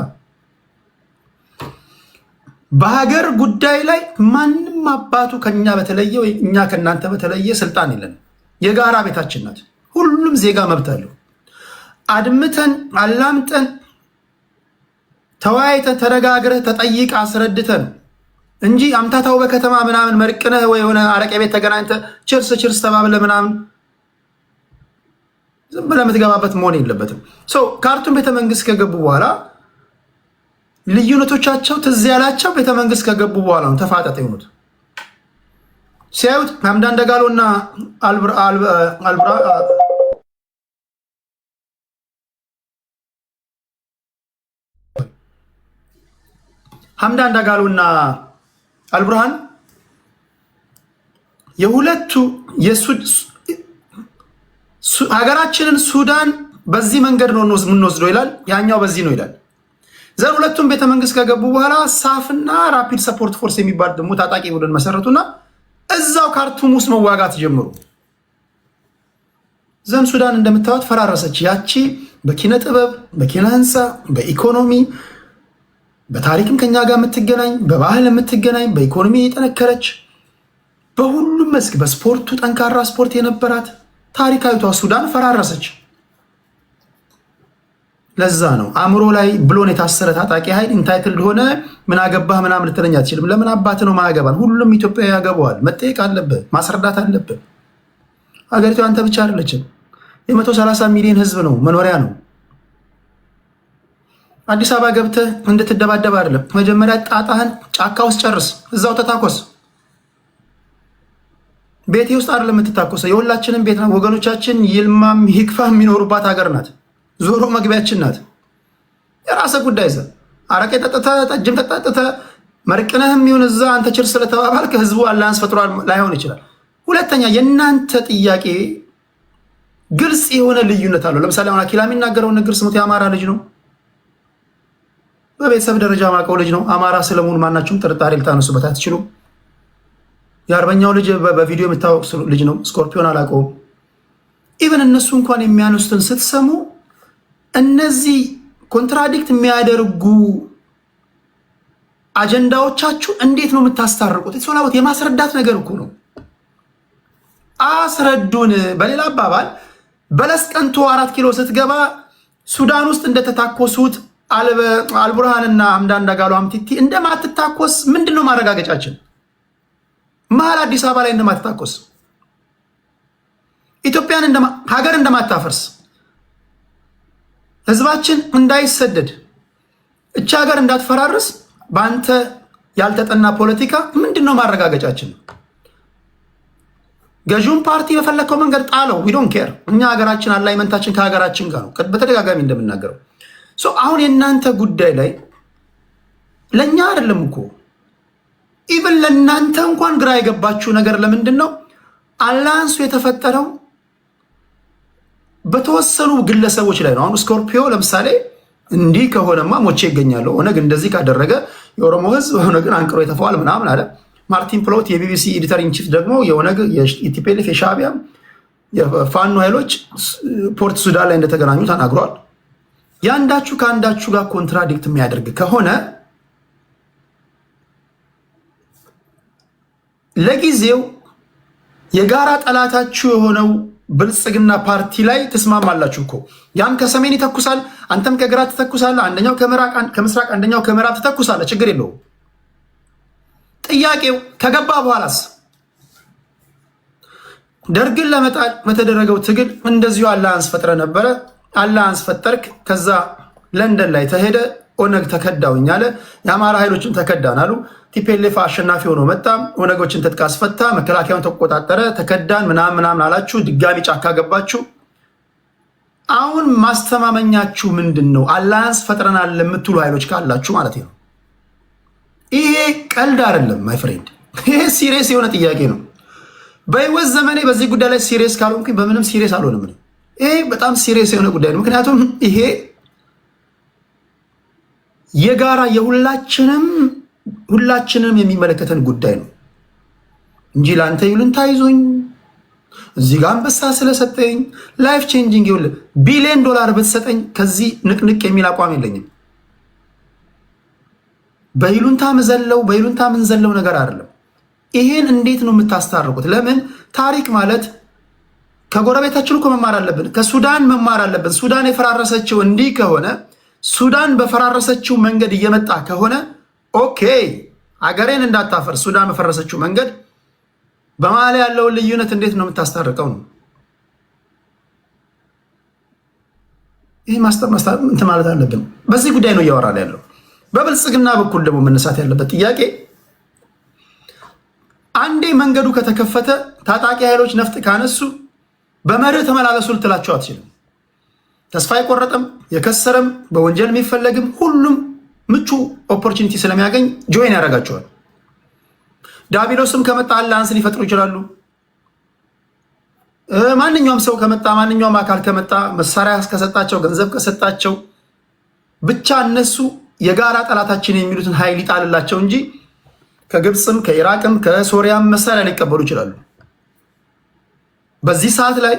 በሀገር ጉዳይ ላይ ማንም አባቱ ከኛ በተለየ ወይ እኛ ከእናንተ በተለየ ስልጣን የለንም። የጋራ ቤታችን ናት። ሁሉም ዜጋ መብት አለው። አድምተን አላምጠን ተወያይተን ተነጋግረህ ተጠይቅ አስረድተን እንጂ አምታታው በከተማ ምናምን መርቅነህ ወይ የሆነ አረቄ ቤት ተገናኝተህ ችርስ ተባብለህ ምናምን ዝም ብለህ የምትገባበት መሆን የለበትም። ካርቱም ቤተመንግስት ከገቡ በኋላ ልዩነቶቻቸው ትዝ ያላቸው ቤተመንግስት ከገቡ በኋላ ነው ተፋጠጥ የሆኑት። ሲያዩት ሐምዳን ዳጋሎ እና ሐምዳን ዳጋሎ እና አልቡርሃን የሁለቱ ሀገራችንን ሱዳን በዚህ መንገድ ነው የምንወስደው ይላል፣ ያኛው በዚህ ነው ይላል። ዘር ሁለቱም ቤተ መንግስት ከገቡ በኋላ ሳፍና ራፒድ ሰፖርት ፎርስ የሚባል ደግሞ ታጣቂ ቡድን መሰረቱና እዛው ካርቱም ውስጥ መዋጋት ጀመሩ። ዘን ሱዳን እንደምታዩት ፈራረሰች። ያቺ በኪነ ጥበብ፣ በኪነ ህንፃ፣ በኢኮኖሚ በታሪክም ከኛ ጋር የምትገናኝ በባህል የምትገናኝ በኢኮኖሚ የጠነከረች በሁሉም መስክ በስፖርቱ ጠንካራ ስፖርት የነበራት ታሪካዊቷ ሱዳን ፈራረሰች። ለዛ ነው አእምሮ ላይ ብሎን የታሰረ ታጣቂ ኃይል ኢንታይትልድ ሆነ ምን አገባህ ምናምን ልትለኝ አትችልም። ለምን አባት ነው ማያገባን? ሁሉም ኢትዮጵያዊ ያገባዋል። መጠየቅ አለብህ፣ ማስረዳት አለብህ። ሀገሪቱ አንተ ብቻ አይደለችም። የ130 ሚሊዮን ህዝብ ነው፣ መኖሪያ ነው። አዲስ አበባ ገብተህ እንድትደባደብ አይደለም። መጀመሪያ ጣጣህን ጫካ ውስጥ ጨርስ፣ እዛው ተታኮስ። ቤቴ ውስጥ አይደለም የምትታኮሰው፣ የሁላችንም ቤት ነው። ወገኖቻችን ይልማም ይክፋም የሚኖሩባት ሀገር ናት። ዞሮ መግቢያችን ናት። የራስህ ጉዳይ ዘ አረቄ ጠጥተህ ጠጅም ጠጥተህ መርቅነህም ይሁን እዛ አንተ ችር ስለተባባልክ ህዝቡ አላንስ ፈጥሯል ላይሆን ይችላል። ሁለተኛ የእናንተ ጥያቄ ግልጽ የሆነ ልዩነት አለው። ለምሳሌ አሁን አኪላ የሚናገረውን ንግር ስሙት። የአማራ ልጅ ነው፣ በቤተሰብ ደረጃ ማቀው ልጅ ነው። አማራ ስለመሆኑ ማናችሁም ጥርጣሬ ልታነሱበት አትችሉም። የአርበኛው ልጅ በቪዲዮ የምታወቅ ልጅ ነው። ስኮርፒዮን አላውቀውም። ኢቨን እነሱ እንኳን የሚያነሱትን ስትሰሙ እነዚህ ኮንትራዲክት የሚያደርጉ አጀንዳዎቻችሁ እንዴት ነው የምታስታርቁት? ሶላቦት የማስረዳት ነገር እኮ ነው። አስረዱን። በሌላ አባባል በለስ ቀንቶ 4 ኪሎ ስትገባ ሱዳን ውስጥ እንደተታኮሱት አልቡርሃንና አምዳን ዳጋሎ አምቲቲ እንደማትታኮስ ምንድነው ማረጋገጫችን? መሀል አዲስ አበባ ላይ እንደማትታኮስ፣ ኢትዮጵያን ሀገር እንደማታፈርስ፣ ህዝባችን እንዳይሰደድ፣ እቻ ሀገር እንዳትፈራርስ በአንተ ያልተጠና ፖለቲካ ምንድነው ማረጋገጫችን? ገዥውን ፓርቲ በፈለከው መንገድ ጣለው። ዊ ዶንት ኬር። እኛ ሀገራችን አላይመንታችን ከሀገራችን ጋር ነው፣ በተደጋጋሚ እንደምናገረው። አሁን የእናንተ ጉዳይ ላይ ለእኛ አይደለም እኮ ኢቨን ለእናንተ እንኳን ግራ የገባችሁ ነገር ለምንድን ነው? አላያንሱ የተፈጠረው በተወሰኑ ግለሰቦች ላይ ነው። አሁን ስኮርፒዮ ለምሳሌ እንዲህ ከሆነማ ሞቼ ይገኛለሁ፣ ኦነግ እንደዚህ ካደረገ የኦሮሞ ህዝብ ኦነግን አንቅሮ የተፈዋል ምናምን አለ። ማርቲን ፕሎት የቢቢሲ ኤዲተር ኢንቺፍ ደግሞ የኦነግ የቲፒኤልኤፍ የሻዕቢያ የፋኖ ኃይሎች ፖርት ሱዳን ላይ እንደተገናኙ ተናግሯል። የአንዳችሁ ከአንዳችሁ ጋር ኮንትራዲክት የሚያደርግ ከሆነ ለጊዜው የጋራ ጠላታችሁ የሆነው ብልጽግና ፓርቲ ላይ ትስማማላችሁ እኮ። ያም ከሰሜን ይተኩሳል፣ አንተም ከግራ ትተኩሳለህ፣ አንደኛው ከምስራቅ አንደኛው ከምዕራብ ትተኩሳለህ። ችግር የለውም። ጥያቄው ከገባ በኋላስ ደርግን ለመጣል በተደረገው ትግል እንደዚሁ አላያንስ ፈጥረ ነበረ። አላያንስ ፈጠርክ። ከዛ ለንደን ላይ ተሄደ። ኦነግ ተከዳውኝ አለ። የአማራ ኃይሎችን ተከዳን አሉ። ቲፒኤልኤፍ አሸናፊ ሆኖ መጣ። ኦነጎችን ትጥቅ አስፈታ። መከላከያውን ተቆጣጠረ። ተከዳን ምናምን አላችሁ። ድጋሚ ጫካ ገባችሁ። አሁን ማስተማመኛችሁ ምንድን ነው? አላያንስ ፈጥረናል ለምትሉ ኃይሎች ካላችሁ ማለት ነው። ይሄ ቀልድ አይደለም ማይ ፍሬንድ። ይሄ ሲሪየስ የሆነ ጥያቄ ነው። በህይወት ዘመኔ በዚህ ጉዳይ ላይ ሲሪየስ ካልሆንኩኝ በምንም ሲሪየስ አልሆንም። ይሄ በጣም ሲሪየስ የሆነ ጉዳይ ነው። ምክንያቱም ይሄ የጋራ ሁላችንም የሚመለከተን ጉዳይ ነው እንጂ ለአንተ ይሉንታ ይዞኝ እዚህ ጋር አንበሳ ስለሰጠኝ ላይፍ ቼንጂንግ $1 ቢሊዮን ብትሰጠኝ ከዚህ ንቅንቅ የሚል አቋም የለኝም። በይሉንታ ምንዘለው ነገር አይደለም። ይሄን እንዴት ነው የምታስታርቁት? ለምን ታሪክ ማለት ከጎረቤታችን እኮ መማር አለብን። ከሱዳን መማር አለብን። ሱዳን የፈራረሰችው እንዲህ ከሆነ ሱዳን በፈራረሰችው መንገድ እየመጣ ከሆነ ኦኬ፣ አገሬን እንዳታፈር ሱዳን በፈረሰችው መንገድ በመሀል ያለውን ልዩነት እንዴት ነው የምታስታርቀው ነው። ይህ እንትን ማለት አለብን። በዚህ ጉዳይ ነው እያወራን ያለው። በብልጽግና በኩል ደግሞ መነሳት ያለበት ጥያቄ አንዴ መንገዱ ከተከፈተ ታጣቂ ኃይሎች ነፍጥ ካነሱ በመርህ ተመላለሱ ልትላቸው አትችልም። ተስፋ የቆረጠም የከሰረም በወንጀል የሚፈለግም ሁሉም ምቹ ኦፖርቹኒቲ ስለሚያገኝ ጆይን ያደርጋቸዋል። ዳቢሎስም ከመጣ አላያንስ ሊፈጥሩ ይችላሉ። ማንኛውም ሰው ከመጣ ማንኛውም አካል ከመጣ መሳሪያ ከሰጣቸው ገንዘብ ከሰጣቸው ብቻ እነሱ የጋራ ጠላታችን የሚሉትን ኃይል ይጣልላቸው እንጂ ከግብፅም ከኢራቅም ከሶሪያም መሳሪያ ሊቀበሉ ይችላሉ። በዚህ ሰዓት ላይ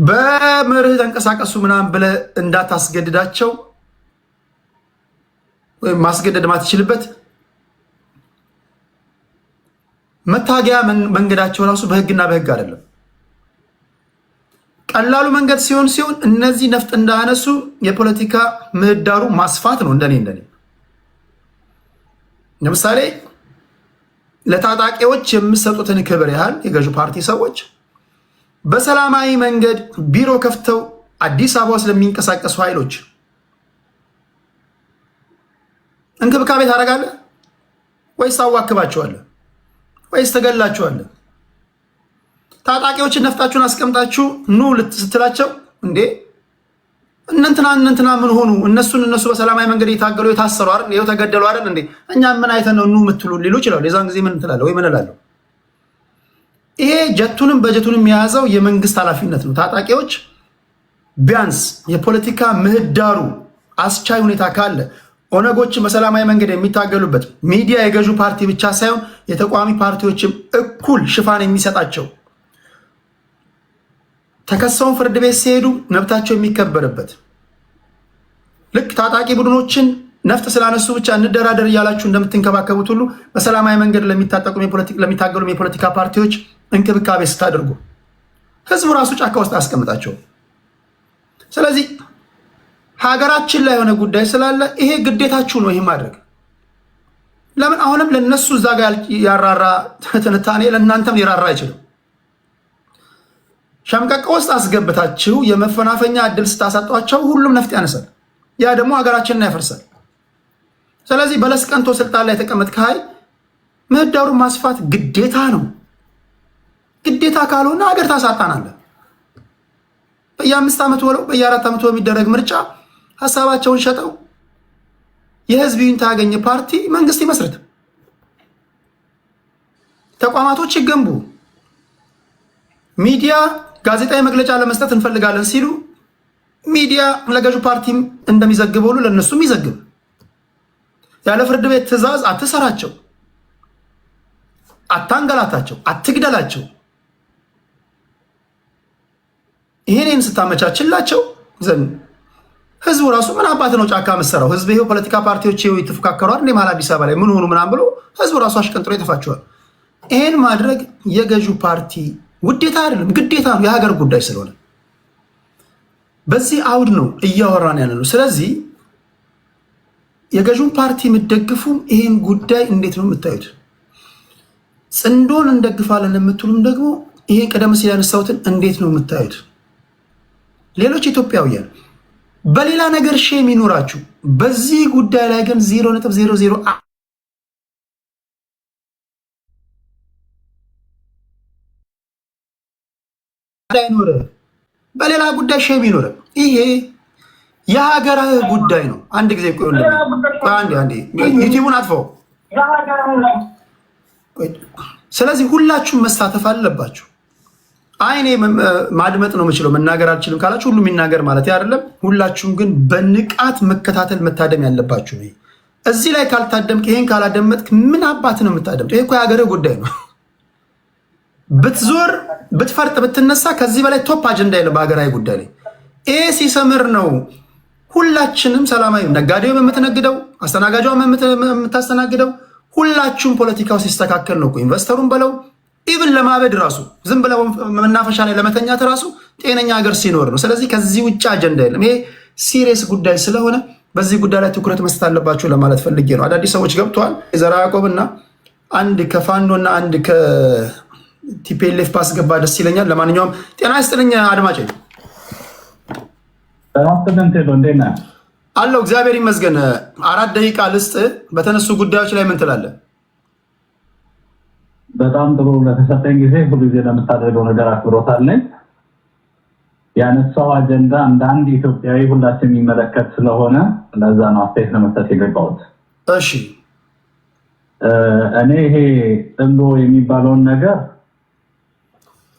በመርህ ተንቀሳቀሱ ምናምን ብለህ እንዳታስገድዳቸው ወይም ማስገደድ ማትችልበት መታገያ መንገዳቸው ራሱ በህግና በህግ አይደለም። ቀላሉ መንገድ ሲሆን እነዚህ ነፍጥ እንዳያነሱ የፖለቲካ ምህዳሩ ማስፋት ነው። እንደኔ ለምሳሌ ለታጣቂዎች የምሰጡትን ክብር ያህል የገዢ ፓርቲ ሰዎች በሰላማዊ መንገድ ቢሮ ከፍተው አዲስ አበባ ስለሚንቀሳቀሱ ኃይሎች እንክብካቤ ታደርጋለህ ወይስ አዋክባቸዋለህ ወይስ ተገላቸዋለህ? ታጣቂዎችን ነፍጣችሁን አስቀምጣችሁ ኑ ስትላቸው እንዴ እነንትና ምን ሆኑ? እነሱ በሰላማዊ መንገድ እየታገሉ የታሰሩ አይደል? ይኸው ተገደሉ አይደል እንዴ? እኛ ምን አይተን ነው ኑ የምትሉ ሊሉ ይችላሉ። የዛን ጊዜ ምን ትላለህ ወይ ምን እላለሁ? ይሄ ጀቱንም በጀቱንም የያዘው የመንግስት ኃላፊነት ነው። ታጣቂዎች ቢያንስ የፖለቲካ ምህዳሩ አስቻይ ሁኔታ ካለ ኦነጎችን በሰላማዊ መንገድ የሚታገሉበት ሚዲያ የገዢ ፓርቲ ብቻ ሳይሆን የተቋሚ ፓርቲዎችም እኩል ሽፋን የሚሰጣቸው ተከሰውን ፍርድ ቤት ሲሄዱ መብታቸው የሚከበርበት ልክ ታጣቂ ቡድኖችን ነፍጥ ስላነሱ ብቻ እንደራደር እያላችሁ እንደምትንከባከቡት ሁሉ በሰላማዊ መንገድ ለሚታገሉ የፖለቲካ ፓርቲዎች እንክብካቤ ስታደርጉ ህዝቡ ራሱ ጫካ ውስጥ አያስቀምጣቸው። ስለዚህ ሀገራችን ላይ የሆነ ጉዳይ ስላለ ይሄ ግዴታችሁ ነው። ይሄ ማድረግ ለምን አሁንም ለነሱ እዛ ጋር ያራራ ትንታኔ ለእናንተም ሊራራ አይችልም። ሸምቀቅ ውስጥ አስገብታችሁ የመፈናፈኛ እድል ስታሳጧቸው ሁሉም ነፍጥ ያነሳል። ያ ደግሞ ሀገራችንን ያፈርሳል። ስለዚህ በለስ ቀንቶ ስልጣን ላይ የተቀመጥክ ኃይል ምህዳሩን ማስፋት ግዴታ ነው። ግዴታ ካልሆነ ሀገር ታሳጣናለህ። በየ5 ዓመት ወለው በየ4 ዓመት የሚደረግ ምርጫ ሀሳባቸውን ሸጠው የህዝብ ይሁንታ ያገኘ ፓርቲ መንግስት ይመስርት፣ ተቋማቶች ይገንቡ፣ ሚዲያ ጋዜጣዊ መግለጫ ለመስጠት እንፈልጋለን ሲሉ ሚዲያ ለገዢ ፓርቲ እንደሚዘግበው ሁሉ ለነሱም ይዘግብ። ያለ ፍርድ ቤት ትዕዛዝ አትሰራቸው፣ አታንገላታቸው፣ አትግደላቸው። ይሄንን ስታመቻችላቸው ዘንድ ህዝቡ ራሱ ምን አባት ነው ጫካ መሰራው? ህዝብ ይሄው ፖለቲካ ፓርቲዎች ይሄው ይተፈካከሩ አይደል? ማል አዲስ አበባ ላይ ምን ሆኑ ምናምን ብሎ ህዝቡ ራሱ አሽቀንጥሮ ይተፋቸዋል። ይሄን ማድረግ የገዢው ፓርቲ ውዴታ አይደለም ግዴታ ነው፣ የሀገር ጉዳይ ስለሆነ በዚህ አውድ ነው እያወራን ያለ ነው። ስለዚህ የገዢውን ፓርቲ የምትደግፉ ይሄን ጉዳይ እንዴት ነው የምታዩት? ጽንዶን እንደግፋለን የምትሉም ደግሞ ይሄ ቀደም ሲል ያነሳሁትን እንዴት ነው የምታዩት? ሌሎች ኢትዮጵያውያን በሌላ ነገር ሼም ይኖራችሁ፣ በዚህ ጉዳይ ላይ ግን 0.00 አይኖር። በሌላ ጉዳይ ሼም ይኖር። ይሄ የሀገርህ ጉዳይ ነው። አንድ ጊዜ አንዴ ዩቲዩቡን አጥፈው። ስለዚህ ሁላችሁም መሳተፍ አለባችሁ። አይኔ ማድመጥ ነው የምችለው መናገር አልችልም ካላችሁ ሁሉም ይናገር ማለት አይደለም። ሁላችሁም ግን በንቃት መከታተል መታደም ያለባችሁ ነው። እዚህ ላይ ካልታደምክ ይሄን ካላደመጥክ ምን አባት ነው የምታደምጥ? ይሄ እኮ የሀገርህ ጉዳይ ነው። ብትዞር ብትፈርጥ ብትነሳ ከዚህ በላይ ቶፕ አጀንዳ የለም በሀገራዊ ጉዳይ ላይ። ይሄ ሲሰምር ነው ሁላችንም ሰላማዊ ነጋዴው የምትነግደው፣ አስተናጋጇም የምታስተናግደው፣ ሁላችሁም ፖለቲካው ሲስተካከል ነው እኮ ኢንቨስተሩን በለው ኢቭን ለማበድ ራሱ ዝም ብለው መናፈሻ ላይ ለመተኛት ራሱ ጤነኛ ሀገር ሲኖር ነው። ስለዚህ ከዚህ ውጭ አጀንዳ የለም። ይሄ ሲሪየስ ጉዳይ ስለሆነ በዚህ ጉዳይ ላይ ትኩረት መስጠት አለባችሁ ለማለት ፈልጌ ነው። አዳዲስ ሰዎች ገብተዋል። ዘራ ያዕቆብና አንድ ከፋኖና አንድ ከቲፒኤልኤፍ ባስገባ ደስ ይለኛል። ለማንኛውም ጤና ይስጥልኝ አድማጭ አለው። እግዚአብሔር ይመስገን። 4 ደቂቃ ልስጥ። በተነሱ ጉዳዮች ላይ ምን ትላለህ? በጣም ጥሩ። ለተሰጠኝ ጊዜ ሁሉ ጊዜ ለምታደርገው ነገር አክብሮት አለኝ። ያነሳው አጀንዳ እንደ አንድ ኢትዮጵያዊ ሁላችን የሚመለከት ስለሆነ ለዛ ነው አስተያየት ለመስጠት የገባሁት። እሺ፣ እኔ ይሄ ጽንዶ የሚባለውን ነገር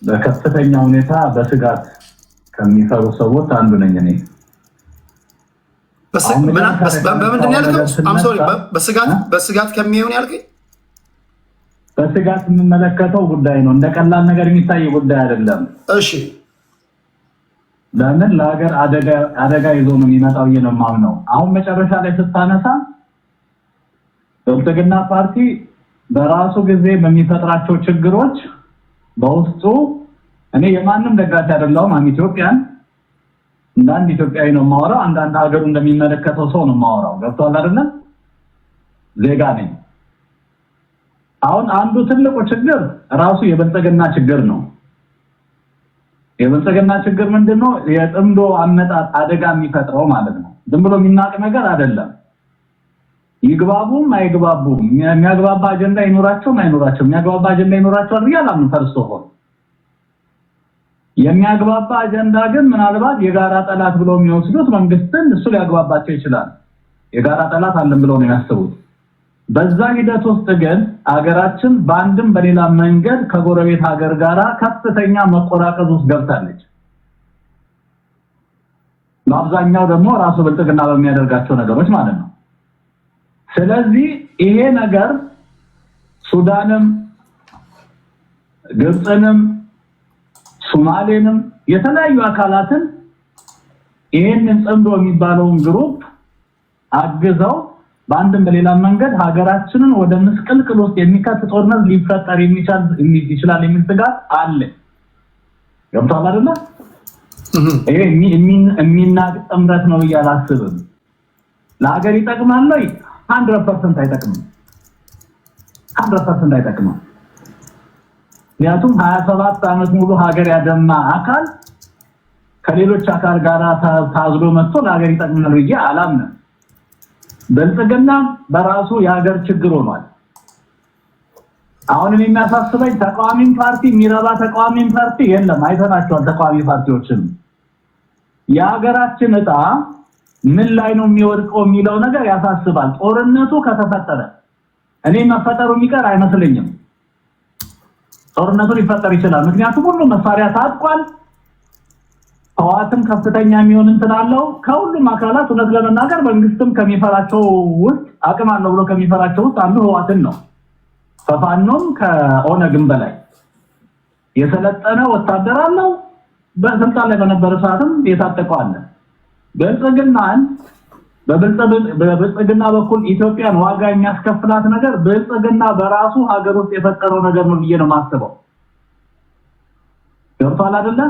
በከፍተኛ ሁኔታ በስጋት ከሚፈሩ ሰዎች አንዱ ነኝ እኔ። በምንድን ነው ያልከው? አም ሶሪ በስጋት ከሚሆን ያልከኝ? በስጋት የምመለከተው ጉዳይ ነው። እንደ ቀላል ነገር የሚታይ ጉዳይ አይደለም። እሺ ለምን ለሀገር አደጋ ይዞ ነው የሚመጣው የነማም ነው። አሁን መጨረሻ ላይ ስታነሳ ብልጽግና ፓርቲ በራሱ ጊዜ በሚፈጥራቸው ችግሮች በውስጡ እኔ የማንም ደጋፊ አይደለሁም። ኢትዮጵያን እንዳንድ ኢትዮጵያዊ ነው የማወራው። አንዳንድ ሀገሩ እንደሚመለከተው ሰው ነው የማወራው። ገብቷል አይደል? ዜጋ ነኝ። አሁን አንዱ ትልቁ ችግር ራሱ የብልጽግና ችግር ነው። የብልጽግና ችግር ምንድነው? የጥምዶ አመጣጥ አደጋ የሚፈጥረው ማለት ነው። ዝም ብሎ የሚናቅ ነገር አይደለም። ይግባቡም አይግባቡም የሚያግባባ አጀንዳ ይኖራቸውም አይኖራቸውም የሚያግባባ አጀንዳ ይኖራቸዋል ብያለሁ። ፈርስቶ ሆኖ የሚያግባባ አጀንዳ ግን ምናልባት የጋራ ጠላት ብለው የሚወስዱት መንግስትን እሱ ሊያግባባቸው ይችላል። የጋራ ጠላት አለን ብለው ነው የሚያስቡት። በዛ ሂደት ውስጥ ግን አገራችን በአንድም በሌላ መንገድ ከጎረቤት ሀገር ጋራ ከፍተኛ መቆራቀዝ ውስጥ ገብታለች። በአብዛኛው ደግሞ ራሱ ብልጽግና በሚያደርጋቸው ነገሮች ማለት ነው። ስለዚህ ይሄ ነገር ሱዳንም ግብፅንም ሶማሌንም የተለያዩ አካላትን ይሄንን ጽምዶ የሚባለውን ግሩፕ አግዘው በአንድም በሌላ መንገድ ሀገራችንን ወደ ምስቅልቅል ውስጥ የሚከት ጦርነት ሊፈጠር ይችላል የሚል ስጋት አለ። ገብቷል አይደል? ይሄ የሚናቅ ጥምረት ነው እያላስብም ለሀገር ይጠቅማል ወይ? 100% አይጠቅምም። 100% አይጠቅምም። ምክንያቱም 27 ዓመት ሙሉ ሀገር ያደማ አካል ከሌሎች አካል ጋር ታዝሎ መጥቶ ለሀገር ይጠቅማል ብዬ አላምንም። ብልጽግና በራሱ የሀገር ችግር ሆኗል። አሁን የሚያሳስበኝ ተቃዋሚም ፓርቲ የሚረባ ተቃዋሚም ፓርቲ የለም። አይተናቸዋል ተቃዋሚ ፓርቲዎችን። የሀገራችን ዕጣ ምን ላይ ነው የሚወድቀው የሚለው ነገር ያሳስባል። ጦርነቱ ከተፈጠረ እኔ መፈጠሩ የሚቀር አይመስለኝም። ጦርነቱ ሊፈጠር ይችላል። ምክንያቱም ሁሉ መሳሪያ ታጥቋል። ህዋትም ከፍተኛ የሚሆን እንትላለው ከሁሉም አካላት እውነት ለመናገር መንግስትም ከሚፈራቸው ውስጥ አቅም አለው ብሎ ከሚፈራቸው ውስጥ አንዱ ህዋትን ነው። ከፋኖም ከኦነግም በላይ የሰለጠነ ወታደር አለው። በስልጣን ላይ በነበረ ሰዓትም የታጠቀው አለ። በብልጽግና በኩል ኢትዮጵያን ዋጋ የሚያስከፍላት ነገር ብልጽግና በራሱ ሀገር ውስጥ የፈጠረው ነገር ነው ብዬ ነው የማስበው። ገብቷል አይደለ?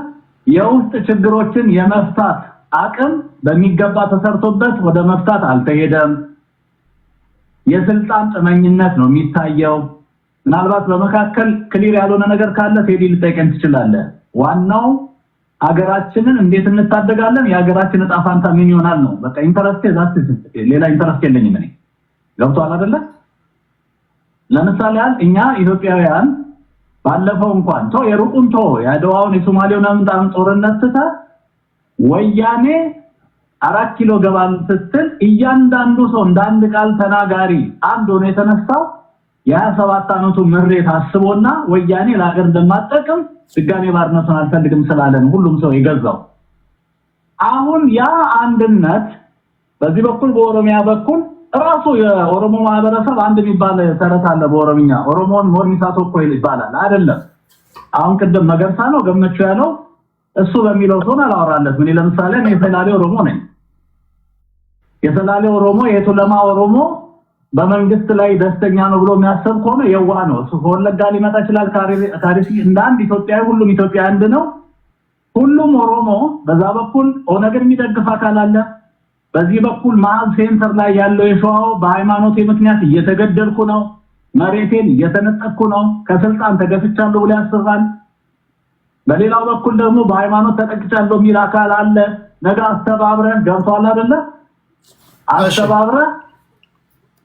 የውስጥ ችግሮችን የመፍታት አቅም በሚገባ ተሰርቶበት ወደ መፍታት አልተሄደም። የስልጣን ጥመኝነት ነው የሚታየው። ምናልባት በመካከል ክሊር ያልሆነ ነገር ካለ ቴዲ ልጠይቀን ትችላለህ። ዋናው ሀገራችንን እንዴት እንታደጋለን፣ የሀገራችን ዕጣ ፋንታ ምን ይሆናል ነው። በቃ ኢንተረስት ሌላ ኢንተረስት የለኝም እኔ። ገብቷል አይደለ? ለምሳሌ እኛ ኢትዮጵያውያን ባለፈው እንኳን የሩቁን የአድዋውን የሶማሌውን አምጣን ጦርነት ትተህ ወያኔ 4 ኪሎ ገባን ስትል እያንዳንዱ ሰው እንዳንድ ቃል ተናጋሪ አንድ ሆነ የተነሳው የ27 ዓመቱ ምሬት አስቦና ወያኔ ለሀገር እንደማጠቅም ድጋሜ ባርነቱን አልፈልግም ስላለን ሁሉም ሰው ይገዛው። አሁን ያ አንድነት በዚህ በኩል በኦሮሚያ በኩል ራሱ የኦሮሞ ማህበረሰብ አንድ የሚባል ተረት አለ በኦሮሚኛ። ኦሮሞን ሞርሚሳቶ እኮ ይባላል አይደለም። አሁን ቅድም መገርሳ ነው ገመቹ ያለው እሱ በሚለው ሆነ አላወራለት። ምን ለምሳሌ እኔ የሰላሌ ኦሮሞ ነኝ። የሰላሌ ኦሮሞ የቱለማ ኦሮሞ በመንግስት ላይ ደስተኛ ነው ብሎ የሚያስብ ከሆነ የዋህ ነው። እሱ ወለጋ ሊመጣ ይችላል። ካሪሲ እንዳንድ ኢትዮጵያዊ ሁሉም ኢትዮጵያ አንድ ነው። ሁሉም ኦሮሞ በዛ በኩል ኦነግን የሚደግፍ አካል አለ። በዚህ በኩል ማል ሴንተር ላይ ያለው የሸዋው በሃይማኖት ምክንያት እየተገደልኩ ነው፣ መሬቴን እየተነጠቅኩ ነው፣ ከስልጣን ተገፍቻለሁ ብሎ ያስባል። በሌላው በኩል ደግሞ በሃይማኖት ተጠቅቻለሁ የሚል አካል አለ። ነገ አስተባብረን ገብቷል አይደለ? አስተባብረን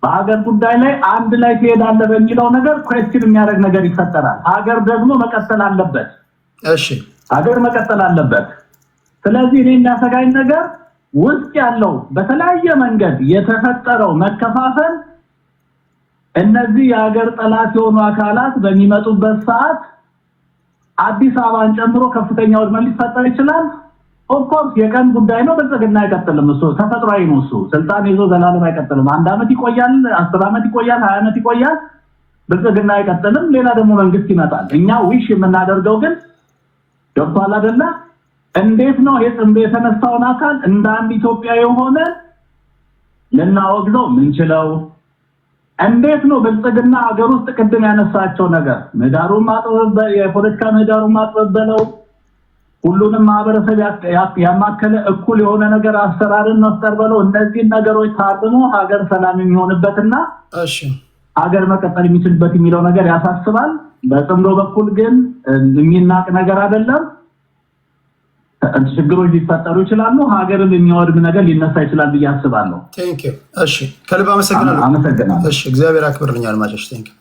በሀገር ጉዳይ ላይ አንድ ላይ ትሄዳለህ በሚለው ነገር ኩዌስችን የሚያደርግ ነገር ይፈጠራል። ሀገር ደግሞ መቀጠል አለበት። እሺ ሀገር መቀጠል አለበት። ስለዚህ እኔ የሚያሰጋኝ ነገር ውስጥ ያለው በተለያየ መንገድ የተፈጠረው መከፋፈል እነዚህ የሀገር ጠላት የሆኑ አካላት በሚመጡበት ሰዓት አዲስ አበባን ጨምሮ ከፍተኛ ውድመት ሊፈጠር ይችላል። ኦፍኮርስ የቀን ጉዳይ ነው። ብልጽግና አይቀጥልም። እሱ ተፈጥሯዊ ነው። እሱ ስልጣን ይዞ ዘላለም አይቀጥልም። 1 ዓመት ይቆያል፣ 10 ዓመት ይቆያል፣ 20 ዓመት ይቆያል። ብልጽግና አይቀጥልም። ሌላ ደግሞ መንግስት ይመጣል። እኛ ዊሽ የምናደርገው ግን ዶክተር አይደለ እንዴት ነው የጽምዶ የተነሳውን አካል እንደ አንድ ኢትዮጵያዊ ሆነ ለናወግዘው ምንችለው? እንዴት ነው ብልጽግና ሀገር ውስጥ ቅድም ያነሳቸው ነገር ምህዳሩን ማጥበብ፣ የፖለቲካ ምህዳሩን ማጥበብ በለው ሁሉንም ማህበረሰብ ያማከለ እኩል የሆነ ነገር አሰራርን መፍጠር በለው እነዚህ ነገሮች ታርሞ ሀገር ሰላም የሚሆንበትና ሀገር መቀጠል የሚችልበት የሚለው ነገር ያሳስባል። በጽምዶ በኩል ግን የሚናቅ ነገር አይደለም። ችግሮች ሊፈጠሩ ይችላሉ። ሀገርን የሚያወድም ነገር ሊነሳ ይችላል ብዬ አስባለሁ። ቴንክ ዩ። እሺ ከልብ አመሰግናለሁ። እሺ እግዚአብሔር ያክብርልኝ አድማጮች። ቴንክ ዩ